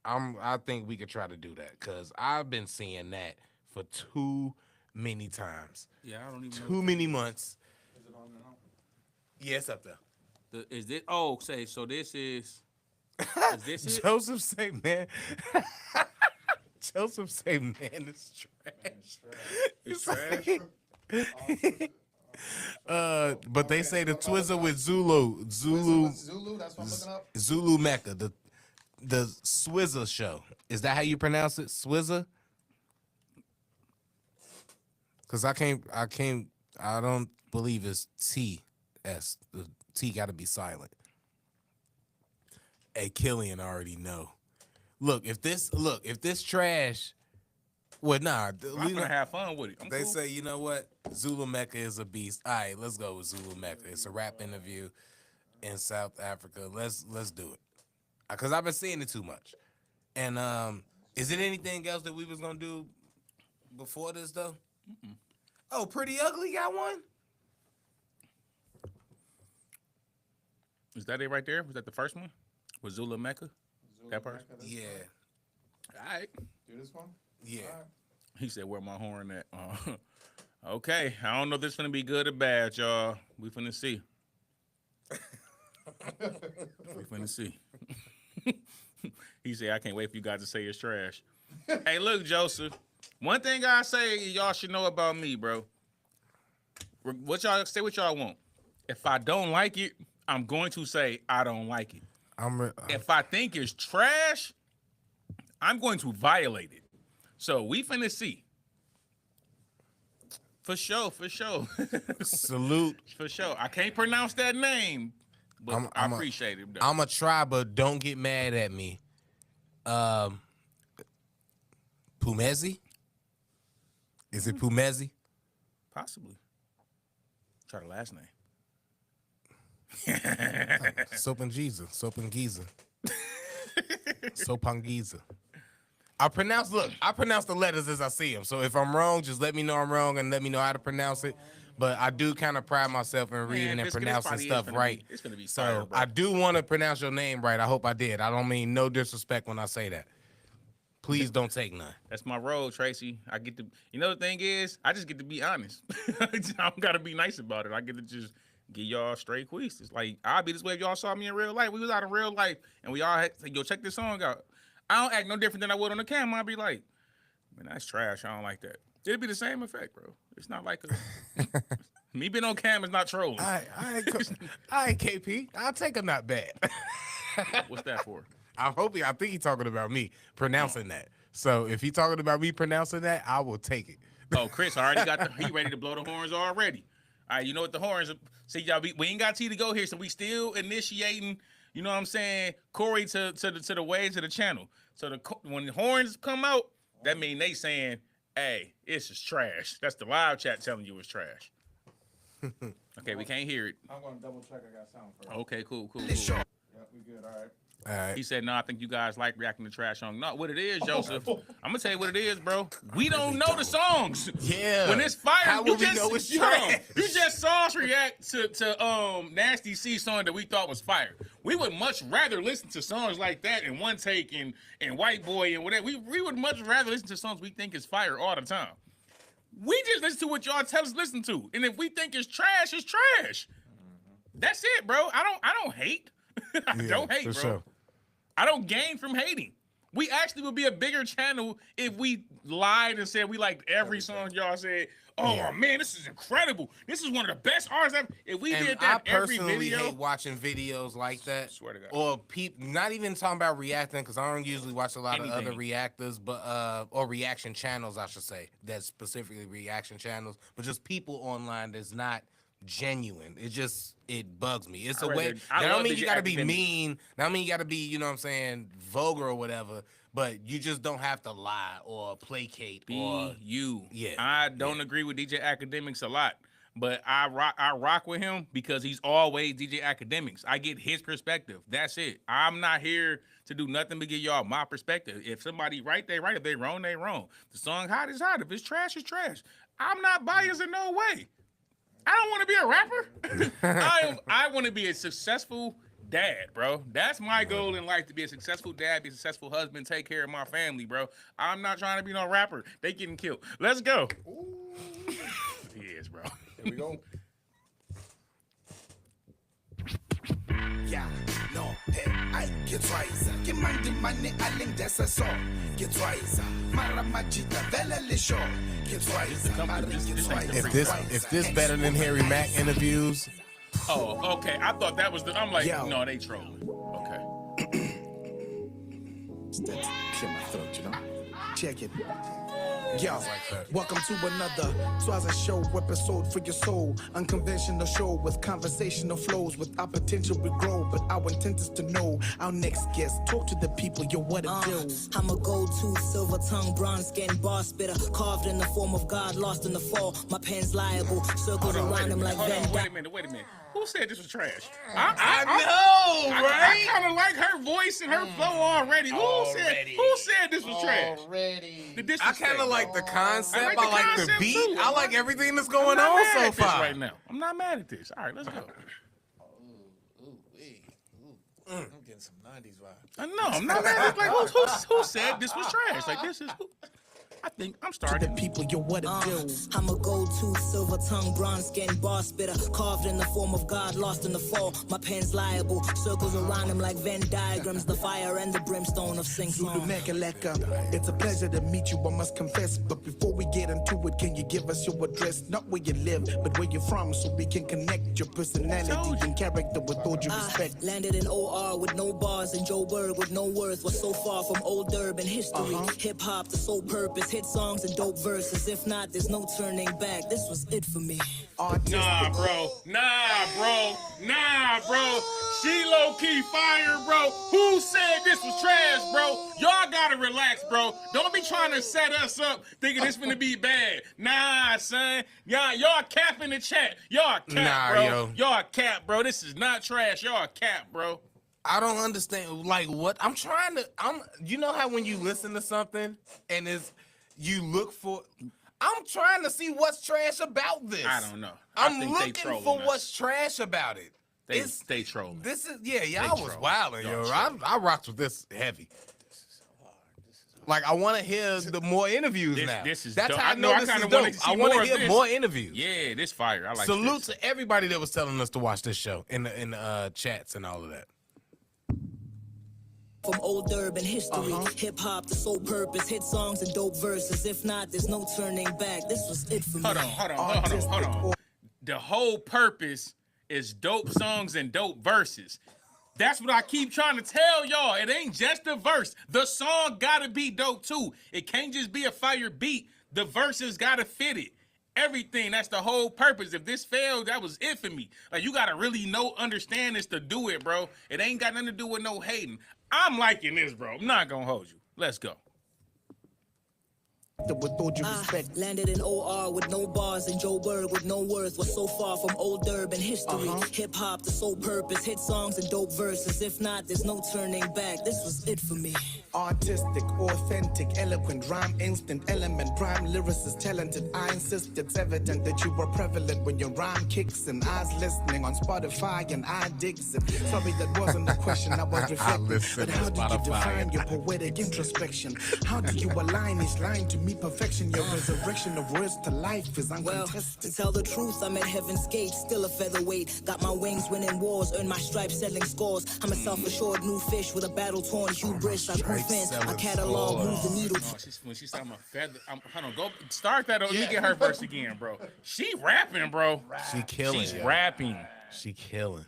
I think we could try to do that. Because I've been seeing that for too many times. Yeah, I don't even know. Too many months. Is it on now? Yeah, it's up there. Is this? Oh, say so. This is. Is this it? Joseph say, man. Joseph say, man, it's trash. It's trash. But they say the Twizzer with Zulu, Zulu, that's what I'm looking up. Zulu Mecca, the Swizzer Show. Is that how you pronounce it, Swizzer? Because I don't believe it's T-S. The T got to be silent. Hey, Killian already know. Look, if this trash, well, nah. I'm gonna have fun with it. They cool. say, you know what? Zulu Mecca is a beast. All right, let's go with Zulu Mecca. It's a rap interview in South Africa. Let's do it. Because I've been seeing it too much. And is it anything else that we was gonna do before this though? Mm-mm. Oh, Pretty Ugly got one? Is that it right there? Was that the first one? Was Zulu Mecca? That part? Yeah. All right. Do this one? Yeah. All right. He said, "Where my horn at?" Okay, I don't know if this gonna be good or bad, y'all. We finna see. We finna see. He said, "I can't wait for you guys to say it's trash." Hey, look, Joseph. One thing I say y'all should know about me, bro. What y'all say? What y'all want? If I don't like it, I'm going to say I don't like it. If I think it's trash, I'm going to violate it. So we finna see. For sure. Salute. For sure. I can't pronounce that name, but I appreciate it. I'm a try, but don't get mad at me. Pumezi? Is it Pumezi? Possibly. Try the last name. Sopangiza. Sopangiza. I pronounce the letters as I see them. So if I'm wrong, just let me know I'm wrong and let me know how to pronounce it. But I do kind of pride myself in reading and pronouncing stuff right. It's gonna be So fire, bro. I do want to pronounce your name right. I hope I did. I don't mean no disrespect when I say that. Please don't take none. That's my role, Tracy. I get to, the thing is, I just get to be honest. I don't gotta be nice about it. I get to just give y'all straight Quis. It's like, I'll be this way if y'all saw me in real life. We was out in real life, and we all had to say, yo, check this song out. I don't act no different than I would on the camera. I'd be like, man, that's trash. I don't like that. It'd be the same effect, bro. It's not like me being on cam is not trolling. I ain't KP. I'll take a not bad. What's that for? I think he's talking about me pronouncing that. So if he's talking about me pronouncing that, I will take it. Oh, Chris already he ready to blow the horns already. All right, you know what the horns? See, y'all, we ain't got T to go here, so we still initiating. You know what I'm saying? Corey to the way to the channel. So when the horns come out, that mean they saying, "Hey, this is trash." That's the live chat telling you it's trash. Okay, we can't hear it. I'm gonna double check. I got sound first. Okay, cool. Yep, we good. All right. All right. He said, "No, I think you guys like reacting to trash songs." No, what it is, Joseph. I'm gonna tell you what it is, bro. We don't know the songs. Yeah. When it's fire, How will we know it's trash? You just saw us react to Nasty C song that we thought was fire. We would much rather listen to songs like that in One Take and White Boy and whatever. We would much rather listen to songs we think is fire all the time. We just listen to what y'all tell us to listen to, and if we think it's trash, it's trash. That's it, bro. I don't hate. I don't hate, bro. Sure. I don't gain from hating. We actually would be a bigger channel if we lied and said we liked every song y'all said. Oh man, this is incredible. This is one of the best artists ever. If we did that every video, hate watching videos like that. Swear to God. Or not even talking about reacting, because I don't usually watch a lot of other reactors, but or reaction channels, I should say. That's specifically reaction channels, but just people online that's not genuine. It bugs me. It's a way. I don't mean you gotta be mean. I don't mean you gotta be, you know what I'm saying, vulgar or whatever. But you just don't have to lie or placate or you. Yeah. I don't agree with DJ Academics a lot, but I rock with him because he's always DJ Academics. I get his perspective. That's it. I'm not here to do nothing but give y'all my perspective. If somebody right, they right. If they wrong, they wrong. The song hot is hot. If it's trash, it's trash. I'm not biased in no way. I don't want to be a rapper. I want to be a successful dad, bro. That's my goal in life, to be a successful dad, be a successful husband, take care of my family, bro. I'm not trying to be no rapper. They getting killed. Let's go. He is, bro. Here we go. Yeah, no, hey, I get twice. Get money, I link that's a song. Get twice. Maramajita, Vela Lisho. Get twice. If this better than Harry Mack interviews. Oh, okay. I thought that was the. I'm like, no, they trolling. Okay. Clear my throat, you know. Check it. Yo, welcome to another Twaza Show episode for your soul. Unconventional show with conversational flows. With our potential we grow, but our intent is to know our next guest. Talk to the people, yo, what it do? I'm a gold-tooth, silver tongue, bronze skin, bar spitter, carved in the form of God, lost in the fall. My pen's liable, circles around him like Van Dyke. Wait a minute. Who said this was trash? I know, right? I kind of like her voice and her flow already. Who said this was trash? I kind of like the concept. I like the beat. Too. I like everything that's going on so far. Right now, I'm not mad at this. All right, let's go. I'm getting some 90s vibes. I know. I'm not mad at like who said this was trash? Like this is. I think I'm starting. To the people, yo, what it do? I'm a gold-tooth, silver tongue, bronze skin, bar spitter, carved in the form of God, lost in the fall. My pen's liable, circles around him like Venn diagrams, the fire and the brimstone of sing Zulu Mecca. It's a pleasure to meet you, I must confess. But before we get into it, can you give us your address? Not where you live, but where you're from, so we can connect your personality and character with all due respect. Landed in OR with no bars and Joe Berg with no worth. Was so far from old urban history. Hip-hop, the sole purpose. Hit songs and dope verses. If not, there's no turning back. This was it for me. Nah, bro. She low-key fire, bro. Who said this was trash, bro? Y'all gotta relax, bro. Don't be trying to set us up thinking this finna be bad. Nah, son. Y'all cap in the chat. Y'all cap, bro. Yo. Y'all cap, bro. This is not trash. Y'all cap, bro. I don't understand. Like, what? You know how when you listen to something and you look for. I'm trying to see what's trash about this. I don't know. I'm looking for what's trash about it. They trolling. This is y'all was wilding, yo. I rocked with this heavy. Like, I want to hear the more interviews now. That's dope. how I know this is dope. I want to hear more interviews. Yeah, this fire. I like. Salute to everybody that was telling us to watch this show in the chats and all of that. From old urban history, hip-hop, the sole purpose, hit songs and dope verses. If not, there's no turning back. This was it for me. Hold on. The whole purpose is dope songs and dope verses. That's what I keep trying to tell y'all. It ain't just a verse. The song gotta be dope too. It can't just be a fire beat. The verses gotta fit it. Everything. That's the whole purpose. If this failed, that was it for me. Like, you gotta really understand this to do it, bro. It ain't got nothing to do with no hating. I'm liking this, bro. I'm not gonna hold you. Let's go. With all due respect. Landed in OR with no bars and Joburg with no worth. Was so far from old urban history. Hip hop, the sole purpose. Hit songs and dope verses. If not, there's no turning back. This was it for me. Artistic, authentic, eloquent, rhyme instant, element, prime lyricist, talented. I insist it's evident that you were prevalent when your rhyme kicks and eyes listening on Spotify and I digs it. Sorry, that wasn't the question, I was reflecting. But how do you define your poetic introspection? How do you align each line to meet perfection? Your resurrection of words to life is uncontested. To tell the truth, I'm at heaven's gate, still a featherweight. Got my wings winning wars, earn my stripes settling scores. I'm a self-assured new fish with a battle-torn hubris. I grew fence, my catalog moves the needle. When she's talking about feather, hold on, go start that. Let me get her verse again, bro. She rapping, bro. She killing. She's rapping. She killing.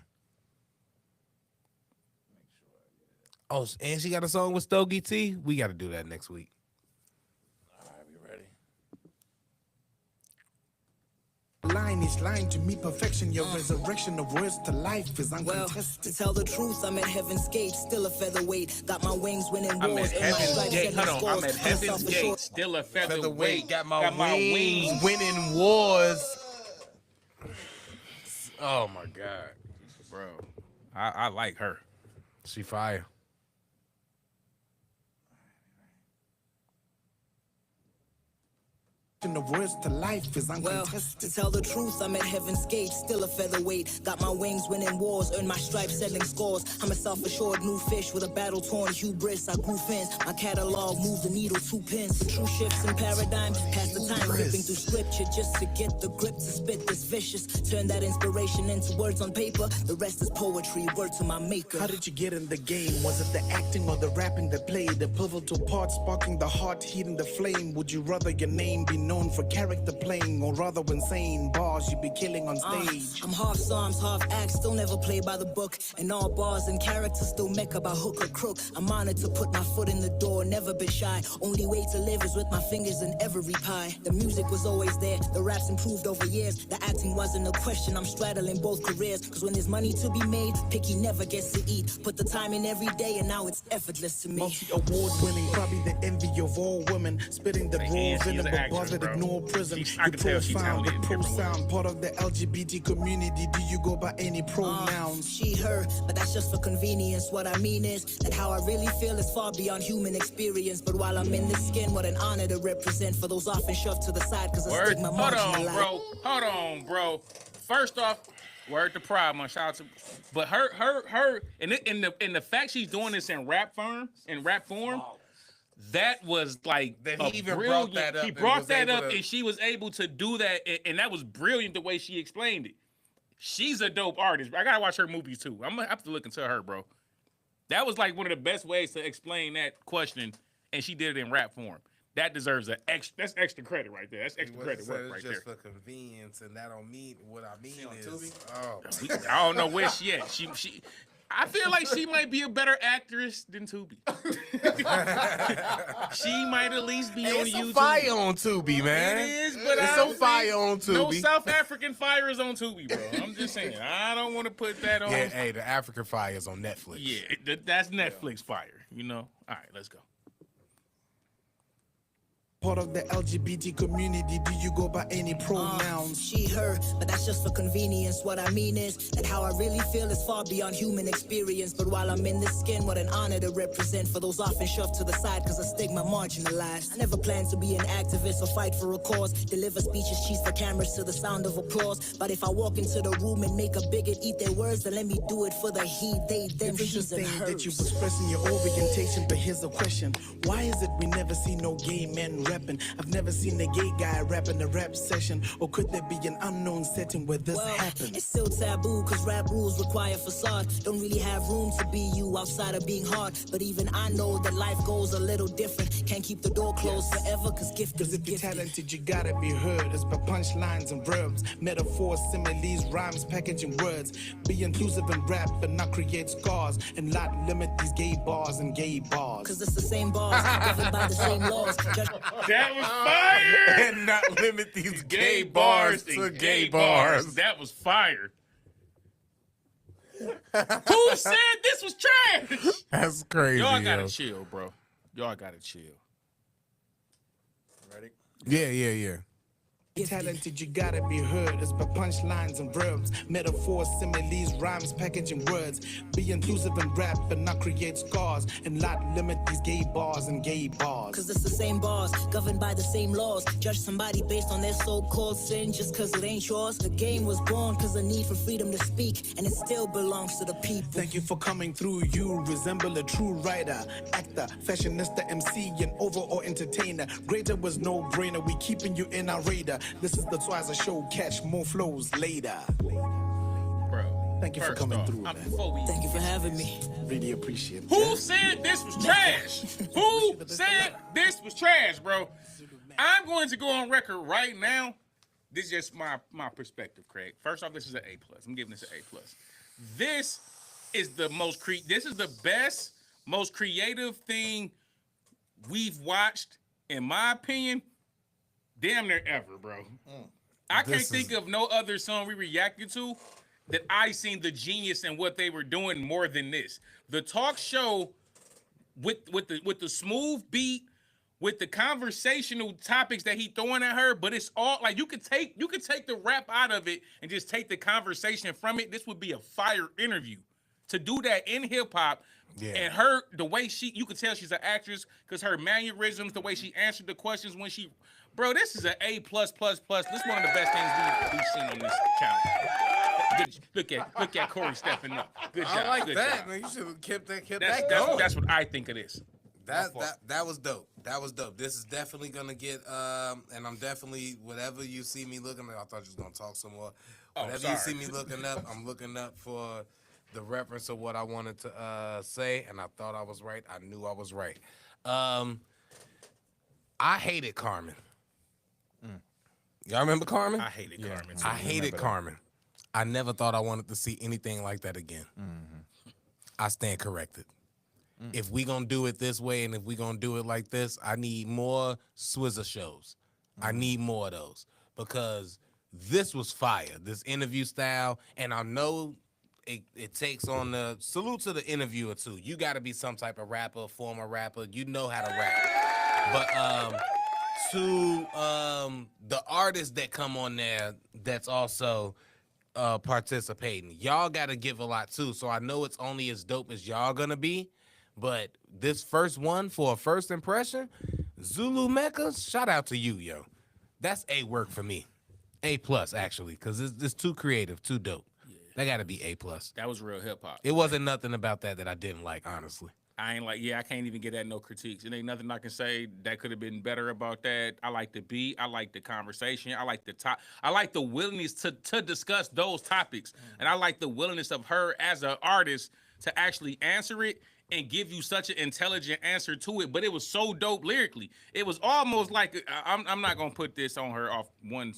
Oh, and she got a song with Stogie T. We got to do that next week. Line is line to meet perfection. Your resurrection of words to life is uncontested. To tell the truth, I'm at heaven's gate, still a featherweight. Got my wings winning wars. I'm at heaven's gate. Hold on, I'm at heaven's gate, still a featherweight. Got my wings winning wars. Oh my God, bro, I like her. She fire. The words to life is uncontested. To tell the truth, I'm at heaven's gate, still a featherweight. Got my wings winning wars, earn my stripes settling scores. I'm a self-assured new fish with a battle-torn hubris. I grew fence, my catalog moved the needle 2 pence. True shifts in paradigm, past the time ripping through scripture just to get the grip to spit this vicious. Turn that inspiration into words on paper. The rest is poetry, word to my maker. How did you get in the game? Was it the acting or the rapping that played the pivotal part, sparking the heart, heating the flame? Would you rather your name be known for character playing, or rather insane bars you be killing on stage? I'm half Psalms, half acts, still never play by the book. And all bars and characters still Mecca by hook or crook. I'm honored to put my foot in the door, never been shy. Only way to live is with my fingers in every pie. The music was always there, the raps improved over years. The acting wasn't a question, I'm straddling both careers. Cause when there's money to be made, picky never gets to eat. Put the time in every day and now it's effortless to me. Multi-award winning, probably the envy of all women. Spitting the raw venom, but bothered ignore prison. I can tell she's talented the pro sound, part of the LGBT community. Do you go by any pronouns? She, her, but that's just for convenience. What I mean is that how I really feel is far beyond human experience. But while I'm in this skin, what an honor to represent for those often shoved to the side because I stigma marginalized. Hold on, bro. First off, word to Pride Month. Shout out to, but her, and the fact she's doing this in rap form, that was like that he even brilliant. brought that up. He brought that up, and she was able to do that, and that was brilliant the way she explained it. She's a dope artist. I gotta watch her movies too. I'm gonna have to look into her, bro. That was like one of the best ways to explain that question, and she did it in rap form. That deserves that's extra credit right there. That's extra credit work right there. Just for convenience, and that don't mean what I mean is. I don't know where she at. She. I feel like she might be a better actress than Tubi. She might at least be on YouTube. It's fire on Tubi, man. It is, but it's so fire on Tubi. No South African fire is on Tubi, bro. I'm just saying. I don't want to put that on. Yeah, hey, the African fire is on Netflix. Yeah, that's Netflix fire. You know. All right, let's go. Part of the LGBT community, do you go by any pronouns? She, her, but that's just for convenience. What I mean is that how I really feel is far beyond human experience. But while I'm in this skin, what an honor to represent for those often shoved to the side because of stigma marginalized. I never planned to be an activist or fight for a cause. Deliver speeches, cheese for cameras to the sound of applause. But if I walk into the room and make a bigot eat their words, then let me do it for the he, they, them, she's and hers. That you expressing your orientation, but here's a question. Why is it we never see no gay men rapping? I've never seen a gay guy rap in a rap session. Or could there be an unknown setting where this happens? It's still taboo cause rap rules require facade. Don't really have room to be you outside of being hard. But even I know that life goes a little different. Can't keep the door closed forever cause gifted is if you're talented, you gotta be heard. It's by punchlines and verbs, metaphors, similes, rhymes, packaging words. Be inclusive in rap but not create scars. And not limit these gay bars and gay bars. Cause it's the same bars, governed by the same laws. That was fire. And not limit these gay bars to gay bars. That was fire. Who said this was trash? That's crazy. Y'all gotta chill, bro. Y'all gotta chill. Ready? Yeah. Talented, you gotta be heard. It's by punchlines and verbs, metaphors, similes, rhymes, packaging words. Be inclusive in rap and not create scars, and not limit these gay bars and gay bars. Cause it's the same bars, governed by the same laws. Judge somebody based on their so-called sin just cause it ain't yours. The game was born cause the need for freedom to speak, and it still belongs to the people. Thank you for coming through. You resemble a true writer, actor, fashionista, MC, and overall entertainer. Greater was no brainer. We keeping you in our radar. This is the Twice Show. Catch more flows later. Bro, Thank you for coming through, man. Thank you for having me. Really appreciate it. Who said this was trash? Who said this was trash, bro? I'm going to go on record right now. This is just my perspective, Craig. First off, this is an A+. I'm giving this an A+. This is the best, most creative thing we've watched, in my opinion, damn near ever, bro. I can't think of no other song we reacted to that I seen the genius in what they were doing more than this. The talk show with the smooth beat, with the conversational topics that he throwing at her, but it's all like you could take the rap out of it and just take the conversation from it. This would be a fire interview. To do that in hip hop. Yeah. And her, the way you could tell she's an actress because her mannerisms, the way she answered the questions when she, bro, this is an A+++. This is one of the best things we've seen on this channel. Look at Corey stepping up. Good job. I like good that, job. man. You should have kept that going. That's what I think it is. That was dope. That was dope. This is definitely gonna get and I'm definitely, whatever you see me looking at, I thought you was gonna talk some more. Whatever you see me looking up, I'm looking up for the reference of what I wanted to say, and I thought I was right. I knew I was right. I hated Carmen. Y'all remember Carmen? I hated Carmen. I hated Carmen. I never thought I wanted to see anything like that again. I stand corrected. If we gonna do it this way, and if we gonna do it like this, I need more Swizzer shows. I need more of those, because this was fire. This interview style, and I know it takes on the salute to the interviewer too. You got to be some type of rapper, former rapper. You know how to rap. But to the artists that come on there, that's also participating. Y'all got to give a lot too. So I know it's only as dope as y'all gonna be. But this first one, for a first impression, Zulu Mecca, shout out to you, yo. That's A work for me. A+, actually, because it's too creative, too dope. That got to be A+. That was real hip hop. It wasn't nothing about that I didn't like, honestly. I can't even get that no critiques. It ain't nothing I can say that could have been better about that. I like the beat. I like the conversation. I like the willingness to discuss those topics. And I like the willingness of her as an artist to actually answer it and give you such an intelligent answer to it. But it was so dope lyrically. It was almost like, I'm not going to put this on her off one,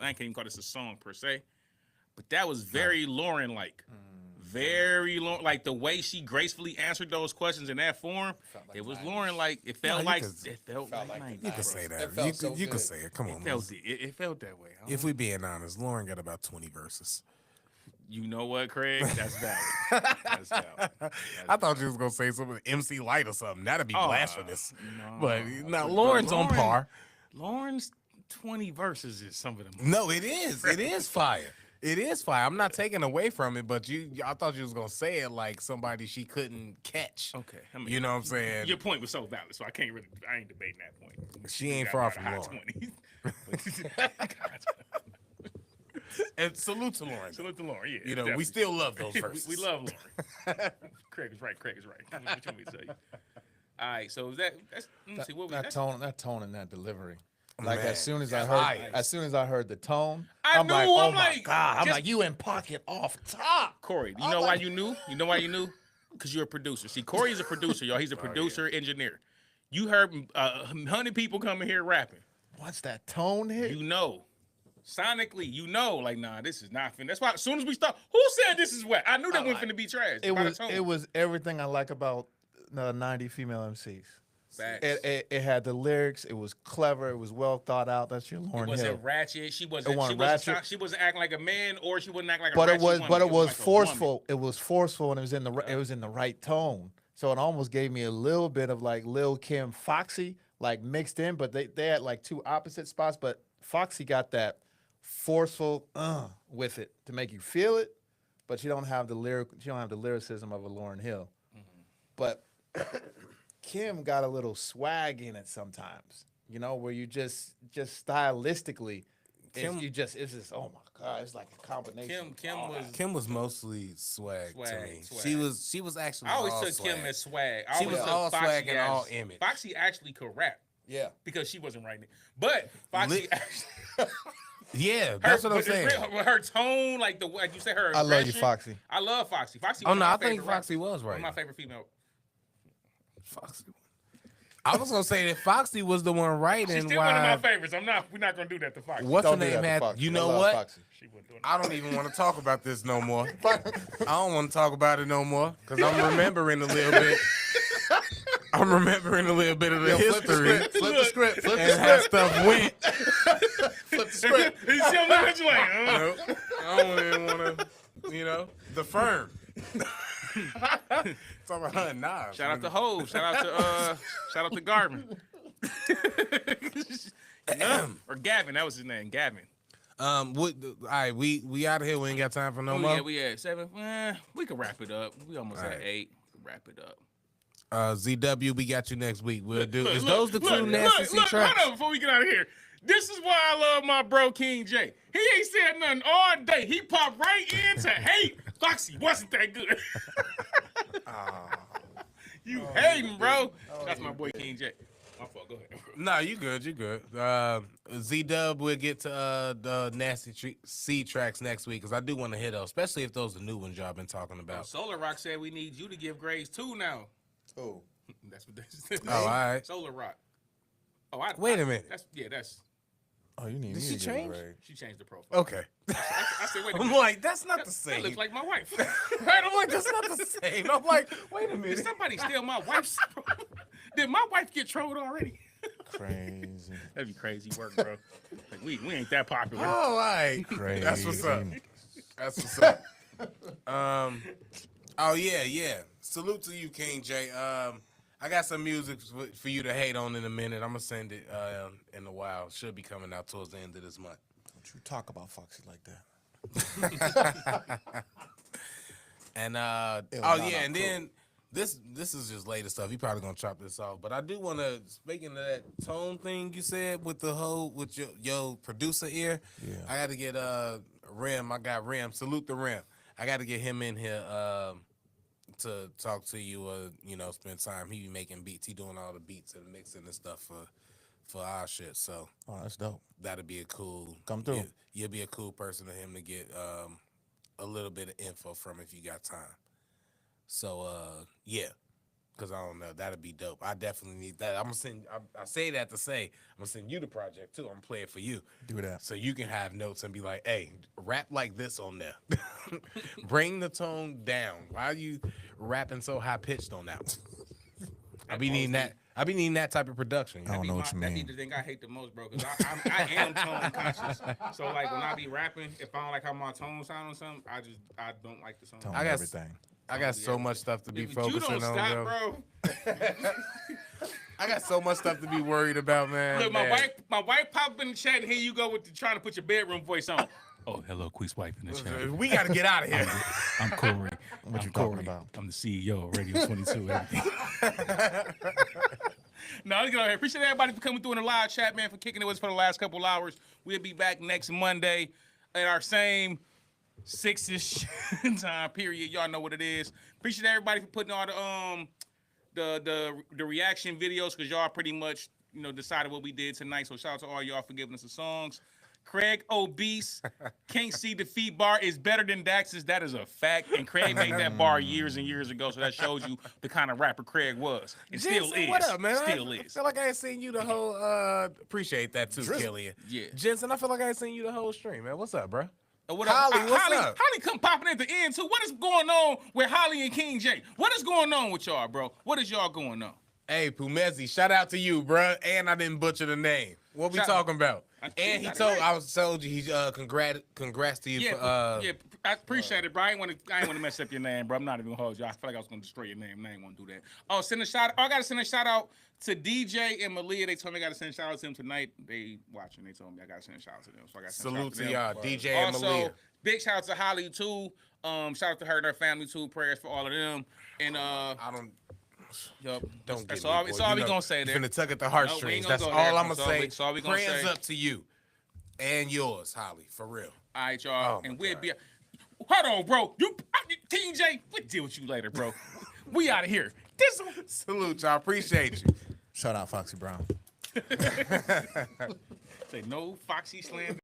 I can't even call this a song per se. But that was very Lauren-like. Very long, like the way she gracefully answered those questions in that form. It was Lauren-like. It felt like you can say that. You can say it. Come on, it felt that way. If we being honest, Lauren got about 20 verses. You know what, Craig? That's valid. That's valid. I thought you was gonna say something MC Light or something. That'd be blasphemous. But now Lauren's on par. Lauren's 20 verses is some of them. No, it is. It is fire. It is fire. I'm not taking away from it, but I thought you was gonna say it like somebody she couldn't catch. Okay, you know what I'm saying? Your point was so valid, so I ain't debating that point. She ain't far from Lauren. And salute to Lauren. Salute to Lauren. Yeah, you know, we still love those verses. we love Lauren. Craig is right. What you want me to tell you? All right, so let me see what was that tone and that delivery. Like, man, as soon as I heard the tone, I'm like, oh my God. I'm like, you in pocket off top. Corey, you know why you knew? You know why you knew? Because you're a producer. See, Corey's a producer, y'all. He's a producer, engineer. You heard 100 people coming here rapping. Once that tone hit, you know. Sonically, you know, like, nah, this is not finna. That's why as soon as we start, who said this is wet? I knew that wasn't finna be trash. It was everything I like about 90 female MCs. It had the lyrics. It was clever. It was well thought out. That's your Lauryn Hill. It wasn't ratchet. She wasn't acting like a man, or she wasn't acting like a but ratchet woman. But it was like forceful. It was forceful, and it was in the right tone. So it almost gave me a little bit of like Lil Kim, Foxy, like mixed in. But they had like two opposite spots. But Foxy got that forceful with it to make you feel it, but you don't have the lyricism of a Lauryn Hill. But Kim got a little swag in it sometimes, you know, where you just stylistically, it's just oh my god, it's like a combination. Kim was mostly swag to me. She was actually. I always all took swag. Kim as swag. She was all swag and all image. Foxy actually could rap. Yeah, because she wasn't writing it, but Foxy actually. Yeah, that's what I'm saying. Her tone, like you said, her. I love you, Foxy. I love Foxy. Foxy. Oh no, I think Foxy was right. One of my favorite female. Foxy. I was gonna say that Foxy was the one writing. She's still one of my favorites. We're not gonna do that to Foxy. What's her name? You know what? Foxy. I don't even want to talk about this no more. I don't want to talk about it no more because I'm remembering a little bit. I'm remembering a little bit of the history. Flip the script. And how stuff went. Flip the script. You see him looking at you like, Nope. I don't even want to, the firm. Talking about her knives. Shout out to Hove. Shout out to Garvin. Or Gavin. That was his name. Gavin. All right, we out of here. We ain't got time for no more. Yeah, we at 7. We can wrap it up. We almost at 8. We can wrap it up. ZW, we got you next week. We'll do. Is those the two nasty C tracks? Hold on, before we get out of here. This is why I love my bro King J. He ain't said nothing all day. He popped right into hate. Foxy wasn't that good. You hating, bro. That's my boy King J. My fault. Go ahead. No, you good. You good. Z-Dub, we'll get to the nasty C tracks next week because I do want to hit those, especially if those are the new ones y'all been talking about. Solar Rock said we need you to give grades too now. Oh. That's what they said. Oh, all right. Solar Rock. Wait a minute. That's. Oh, you need Did me she to give change? a She changed the profile. Okay. I said, wait a I'm minute. like, that's not the same. That looks like my wife. Right? I'm like, that's not the same. I'm like, wait a minute. Did somebody steal my wife's? Did my wife get trolled already? Crazy. That'd be crazy work, bro. Like, we ain't that popular. Oh, all right. Crazy. That's what's up. That's what's up. Oh yeah. Salute to you, King J. I got some music for you to hate on in a minute. I'm gonna send it in a while. Should be coming out towards the end of this month. Don't you talk about Foxy like that. And and then this is just later stuff. You probably gonna chop this off, but I do want to, speaking of that tone thing you said with the whole with your producer ear. Yeah. I got to get Rim. I got Rim. Salute the Rim. I got to get him in here to talk to you. Spend time. He be making beats. He doing all the beats and mixing and stuff for our shit. So that's dope. That'll be a cool. Come through. You'll be a cool person to him to get a little bit of info from if you got time. So yeah, because I don't know, that'd be dope. I definitely need that. I'm gonna send. I say that to say I'm gonna send you the project too. I'm gonna play it for you. Do that so you can have notes and be like, hey, rap like this on there. Bring the tone down. Why are you rapping so high pitched on that? I be needing that. I be needing that type of production. I don't know what you mean. That's the thing I hate the most, bro, because I am tone conscious. So like when I be rapping, if I don't like how my tone sound or something, I don't like the song. I got everything. I got so much stuff to be focusing you don't on, stop, bro. I got so much stuff to be worried about, man. Look, my wife popped in the chat, and here you go with trying to put your bedroom voice on. Oh, hello, Quis wife in the chat. We got to get out of here. I'm Corey. What you talking about? I'm the CEO of Radio 22. Everything. No, let's get out here. Appreciate everybody for coming through in the live chat, man, for kicking it with us for the last couple hours. We'll be back next Monday at our same 6-ish time period. Y'all know what it is. Appreciate everybody for putting all the reaction videos, because y'all pretty much decided what we did tonight. So shout out to all y'all for giving us the songs. Craig Obese, can't see the feet bar is better than Dax's. That is a fact. And Craig made that bar years and years ago, so that shows you the kind of rapper Craig was. And still is. What up, man? Still I is. feel like I ain't seen you the whole appreciate that too, Killian. Yeah. Jensen, I feel like I ain't seen you the whole stream, man. What's up, bro? What up? Holly, what's up? Holly come popping at the end too. What is going on with Holly and King J? What is going on with y'all, bro? What is y'all going on? Hey, Pumezi, shout out to you, bruh. And I didn't butcher the name. What we talking about? And he told you he congrats to you for I appreciate it, bro. I ain't want to mess up your name, bro. I'm not even gonna hold you. I feel like I was gonna destroy your name. I ain't gonna do that. Oh, send a shout. Oh, I gotta send a shout out to DJ and Malia. They told me I gotta send a shout out to them tonight. They watching. They told me I gotta send a shout out to them. So I gotta send salute a shout to out to y'all, them. DJ and Malia. Also, big shout out to Holly too. Shout out to her and her family too. Prayers for all of them. And I don't. Yup. Don't That's get all. me, It's boy. all You we know, gonna say you there. finna tug at the No, we heartstrings. ain't That's gonna go all there. I'm gonna That's all say. that's all we gonna Prayers say. up to you and yours, Holly, for real. All right, y'all. Oh, And my we'll God. be. Hold on, bro. TJ, we'll deal with you later, bro. We out of here. Salute, y'all. Appreciate you. Shout out Foxy Brown. Say no Foxy Slam.